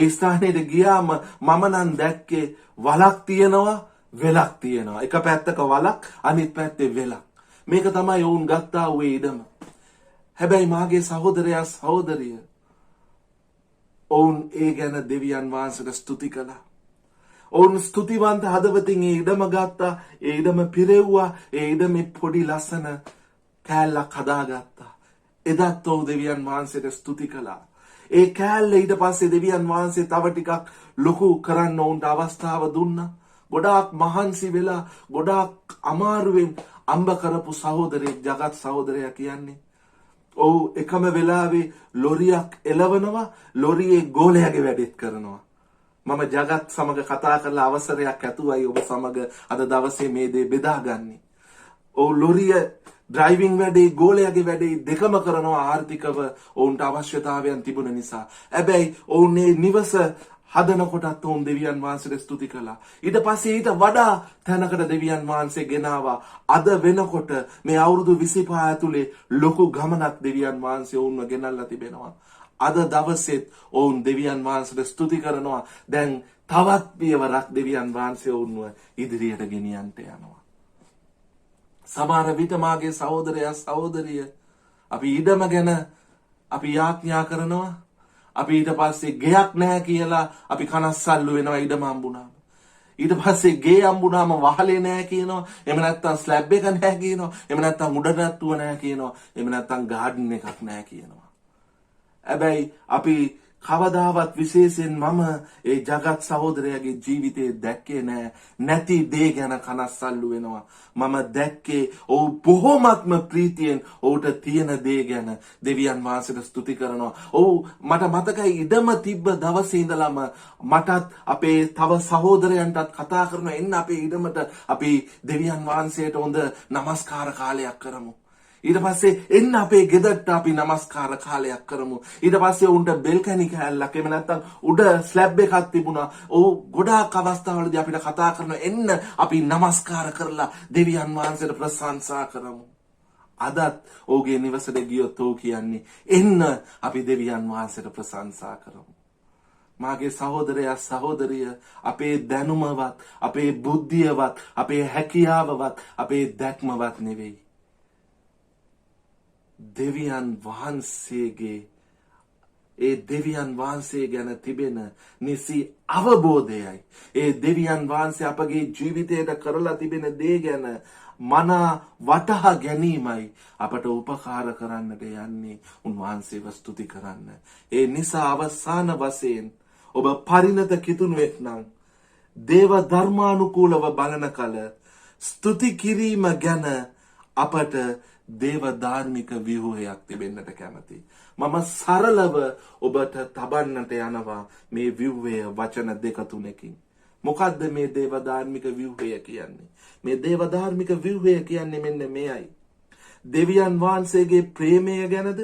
Speaker 2: ස්ථානයට ගියාම මම නම් දැක්කේ වලක් තියෙනවා, වෙලක් තියෙනවා. එක පැත්තක වලක්, අනිත් පැත්තේ වෙලක්. මේක තමයි වුන් ගත්තා වූ ඉඩම. හැබැයි මාගේ සහෝදරයා සහෝදරිය ඔවුන් ඒ ගැන දෙවියන් වහන්සේට ස්තුති කළා. ඔවුන් ස්තුතිවන්ත හදවතින් ඒ ඉඩම ගත්තා, ඒ ඉඩම පිරෙව්වා, ඒ ඉඩමේ පොඩි ලස්සන කෑල්ලක් හදාගත්තා. එදත් ඔව් දෙවියන් වහන්සේට ස්තුති කළා. ඒ කෑල්ල ඊට පස්සේ දෙවියන් වහන්සේ තව ටිකක් ලොකු කරන්න ඔවුන්ට අවස්ථාව දුන්නා. ගොඩාක් මහන්සි වෙලා, ගොඩාක් අමාරුවෙන් අම්බ කරපු සහෝදරයෙක් ජගත් සහෝදරයා කියන්නේ. ඔව් එකම වෙලාවේ ලොරියක් එලවනවා, ලොරියේ ගෝලයාගේ වැඩෙත් කරනවා. මම ජගත් සමග කතා කරලා අවසරයක් ඇතුවයි ඔබ සමග අද දවසේ මේ දේ බෙදාගන්නේ. ඔව් ලොරිය ඩ්‍රයිවිං වැඩේ, ගෝලයාගේ වැඩේ දෙකම කරනවා ආර්ථිකව ඔවුන්ට අවශ්‍යතාවයන් තිබුණ නිසා. හැබැයි ඔවුන් මේ නිවස හදනකොටත් ඔවුන් දෙවියන් වහන්සේට ස්තුති කළා. ඊට පස්සේ ඊට වඩා තැනකට දෙවියන් වහන්සේ ගෙනාවා. අද වෙනකොට මේ අවුරුදු 25 ඇතුලේ ලොකු ගමනක් දෙවියන් වහන්සේ ඔවුන්ව ගෙනල්ලා තිබෙනවා. අද දවසෙත් ඔවුන් දෙවියන් වහන්සේට ස්තුති කරනවා. දැන් තවත් පියවරක් දෙවියන් වහන්සේ ඔවුන්ව ඉදිරියට ගෙනියන්නට යනවා. සමහර විට මාගේ සහෝදරයා සහෝදරිය අපි ඉඩම ගැන අපි යාඥා කරනවා. අපි ඊට පස්සේ ගෙයක් නැහැ කියලා අපි කනස්සල්ලු වෙනවා ඉඩම හම්බුණාම. ඊට පස්සේ ගේ හම්බුනාම වහලේ නැහැ කියනවා. එහෙම නැත්නම් ස්ලැබ් එක නැහැ කියනවා. එහෙම නැත්නම් උඩ නට්ටුව නැහැ කියනවා. එහෙම නැත්නම් ගාඩන් එකක් නැහැ කියනවා. හැබැයි අපි කවදාවත් විශේෂයෙන් මම ඒ ජගත් සහෝදරයාගේ ජීවිතේ දැක්කේ නෑ. නැති දේ ගැන කනස්සල්ලු වෙනවා. මම දැක්කේ ඔහු බොහොමත්ම ප්‍රීතියෙන් ඔහුට තියෙන දේ ගැන දෙවියන් වහන්සේට ස්තුති කරනවා. ඔහු මට මතකයි ඉඩම තිබ්බ දවසේ ඉඳලම මටත් අපේ තව සහෝදරයන්ටත් කතා කරන එන්න අපේ ඉඩමට අපි දෙවියන් වහන්සේට හොඳ নমස්කාර කාලයක් කරමු. ඊට පස්සේ එන්න අපේ ගෙදරට අපි নমස්කාර කාලයක් කරමු. ඊට පස්සේ උන්ට බෙල්කනි කෑල්ලක් එහෙම නැත්නම් උඩ ස්ලැබ් එකක් තිබුණා. ඔව් ගොඩාක් අවස්ථාවලදී අපිට කතා කරනවා එන්න අපි নমස්කාර කරලා දෙවියන් වහන්සේට ප්‍රශංසා කරමු. අදත් ඔහුගේ නිවසට ගියොත් ඔහු කියන්නේ එන්න අපි දෙවියන් වහන්සේට ප්‍රශංසා කරමු. මාගේ සහෝදරයා සහෝදරිය අපේ දැනුමවත් අපේ බුද්ධියවත් අපේ හැකියාවවත් අපේ දැක්මවත් නෙවෙයි. දෙවියන් වහන්සේගේ ඒ දෙවියන් වහන්සේ ගැන තිබෙන නිසි අවබෝධයයි. ඒ දෙවියන් වහන්සේ අපගේ ජීවිතයට කරලා තිබෙන දේ ගැන මනා වටහා ගැනීමයි අපට උපකාර කරන්නට යන්නේ උන්වහන්සේව ස්තුති කරන්න. ඒ නිසා අවසාන වශයෙන් ඔබ පරිණත කිතුණුවෙක් නම් දේව ධර්මානුකූලව බලන කල ස්තුති කිරීම ගැන අපට දේව ධාර්මික ව්‍යුහයක් තිබෙන්නට කැමති. මම සරලව ඔබට තබන්නට යනවා මේ ව්‍යුහය වචන දෙක තුනකින්. මොකද්ද මේ දේව ධාර්මික ව්‍යුහය කියන්නේ? මේ දේව ධාර්මික ව්‍යුහය කියන්නේ මෙන්න මෙයයි. දෙවියන් වහන්සේගේ ප්‍රේමය ගැනද?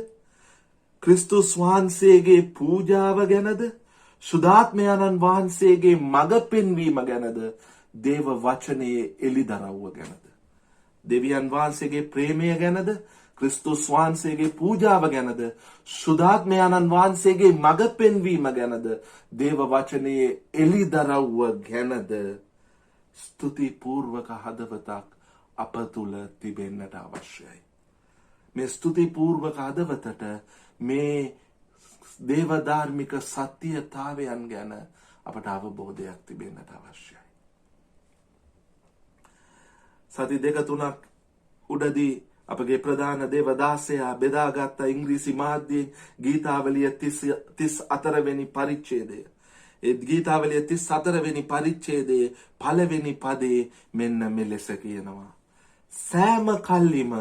Speaker 2: ක්‍රිස්තුස් වහන්සේගේ පූජාව ගැනද? සුදාත්මයන්න් වහන්සේගේ මඟ පෙන්වීම ගැනද? දේව වචනයේ එළිදරව්ව ගැනද? දෙවියන් වහන්සේගේ ප්‍රේමය ගැනද? ක්‍රිස්තුස් වහන්සේගේ පූජාව ගැනද? සුදාත්මයන්න් වහන්සේගේ මඟ පෙන්වීම ගැනද? දේව වචනයේ එළිදරව්ව ගැනද? ස්තුති පූර්වක හදවතක් අප තුල තිබෙන්නට අවශ්‍යයි. මේ ස්තුති පූර්වක හදවතට මේ දේව ධාර්මික සත්‍යතාවයන් ගැන අපට අවබෝධයක් තිබෙන්නට අවශ්‍යයි. සති දෙක තුනක් උඩදී අපගේ ප්‍රධාන දේවදාසයා බෙදාගත්ත ඉංග්‍රීසි මාධ්‍යයෙන් ගීතාවලිය 34 වෙනි පරිච්ඡේදය. ඒ ගීතාවලිය 34 වෙනි පරිච්ඡේදයේ පළවෙනි පදේ මෙන්න මෙලෙස කියනවා. සෑම කල්ලිම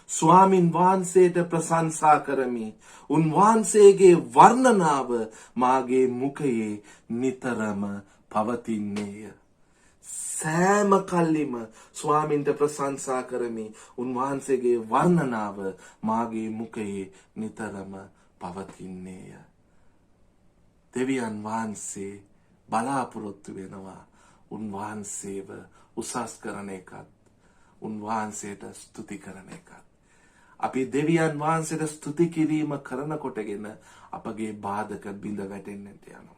Speaker 2: ස්වාමින් වහන්සේට ප්‍රශංසා කරමි. උන්වහන්සේගේ වර්ණනාව මාගේ මුඛයේ නිතරම පවතින්නේය. සෑම කල්ලිම ස්වාමින්ට ප්‍රශංසා කරමි. උන්වහන්සේගේ වර්ණනාව මාගේ මුඛයේ නිතරම පවතින්නේය. දෙවියන් වහන්සේ බලාපොරොත්තු වෙනවා උන්වහන්සේව උසස් කරන එකත් උන්වහන්සේට ස්තුති කරන එකත්. අපි දෙවියන් වහන්සේට ස්තුති කිරීම කරනකොටගෙන අපගේ බාධක බිඳ වැටෙන්නට යනවා.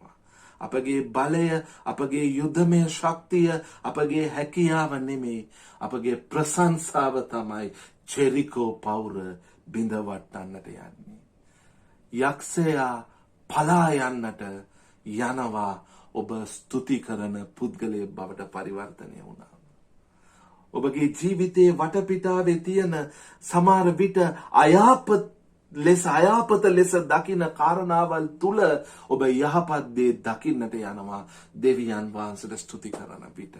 Speaker 2: අපගේ බලය, අපගේ යුද්ධමය ශක්තිය, අපගේ හැකියාව නෙමෙයි, අපගේ ප්‍රශංසාව තමයි ජෙරිකෝ පවුර බිඳ වටන්නට යන්නේ. යක්ෂයා පලා යන්නට යනවා ඔබ ස්තුති කරන පුද්ගලයෙක් බවට පරිවර්තනය වුණා. ඔබගේ ජීවිතයේ වටපිටාවේ තියෙන සමහර විට අයාපත ලෙස දකින කාරණාවල් තුල ඔබ යහපත් දේ දකින්නට යනවා දෙවියන් වහන්සේට ස්තුති කරන විට.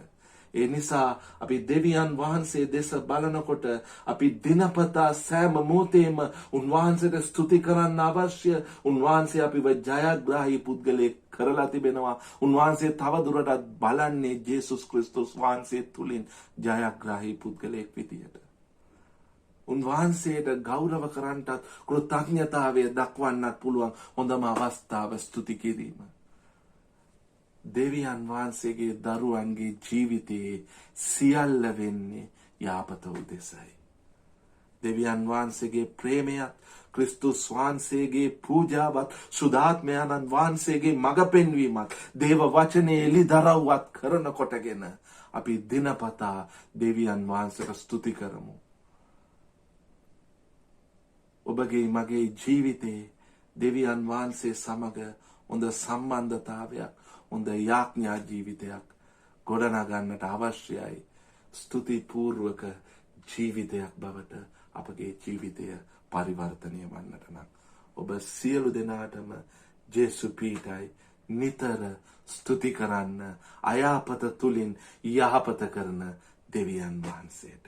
Speaker 2: ඒ නිසා අපි දෙවියන් වහන්සේ දෙස බලනකොට අපි දිනපතා සෑම මොහොතේම උන්වහන්සේට ස්තුති කරන්න අවශ්‍ය. උන්වහන්සේ අපිව ජයග්‍රාහී පුද්ගලයෙක් කරලා තිබෙනවා. උන්වහන්සේ තව දුරටත් බලන්නේ ජේසුස් ක්‍රිස්තුස් වහන්සේ තුලින් ජයග්‍රාහී පුද්ගලයෙක් විදියට. උන්වහන්සේට ගෞරව කරන්නටත් කෘතඥතාවය දක්වන්නත් පුළුවන් හොඳම අවස්ථාව ස්තුති කිරීම. දෙවියන් වහන්සේගේ දරුවන්ගේ ජීවිතයේ සියල්ල වෙන්නේ යාපත උදෙසයි. දෙවියන් වහන්සේගේ ප්‍රේමයත්, ක්‍රිස්තුස් වහන්සේගේ පූජාවත්, සුදාත්මයන්න් වහන්සේගේ මඟ පෙන්වීමත්, දේව වචනේ එළිදරව්වත් කරනකොටගෙන අපි දිනපතා දෙවියන් වහන්සේට ස්තුති කරමු. ඔබගේ මගේ ජීවිතේ දෙවියන් වහන්සේ සමග හොඳ සම්බන්ධතාවයක්, හොඳ යාඥා ජීවිතයක් ගොඩනගන්නට අවශ්‍යයි. ස්තුතිපූර්වක ජීවිතයක් බවට අපගේ ජීවිතය පරිවර්තනය වන්නට නම් ඔබ සියලු දෙනාටම ජේසු පීඨයි නිතර ස්තුති කරන්න අයාපත තුලින් යහපත කරන දෙවියන් වහන්සේට.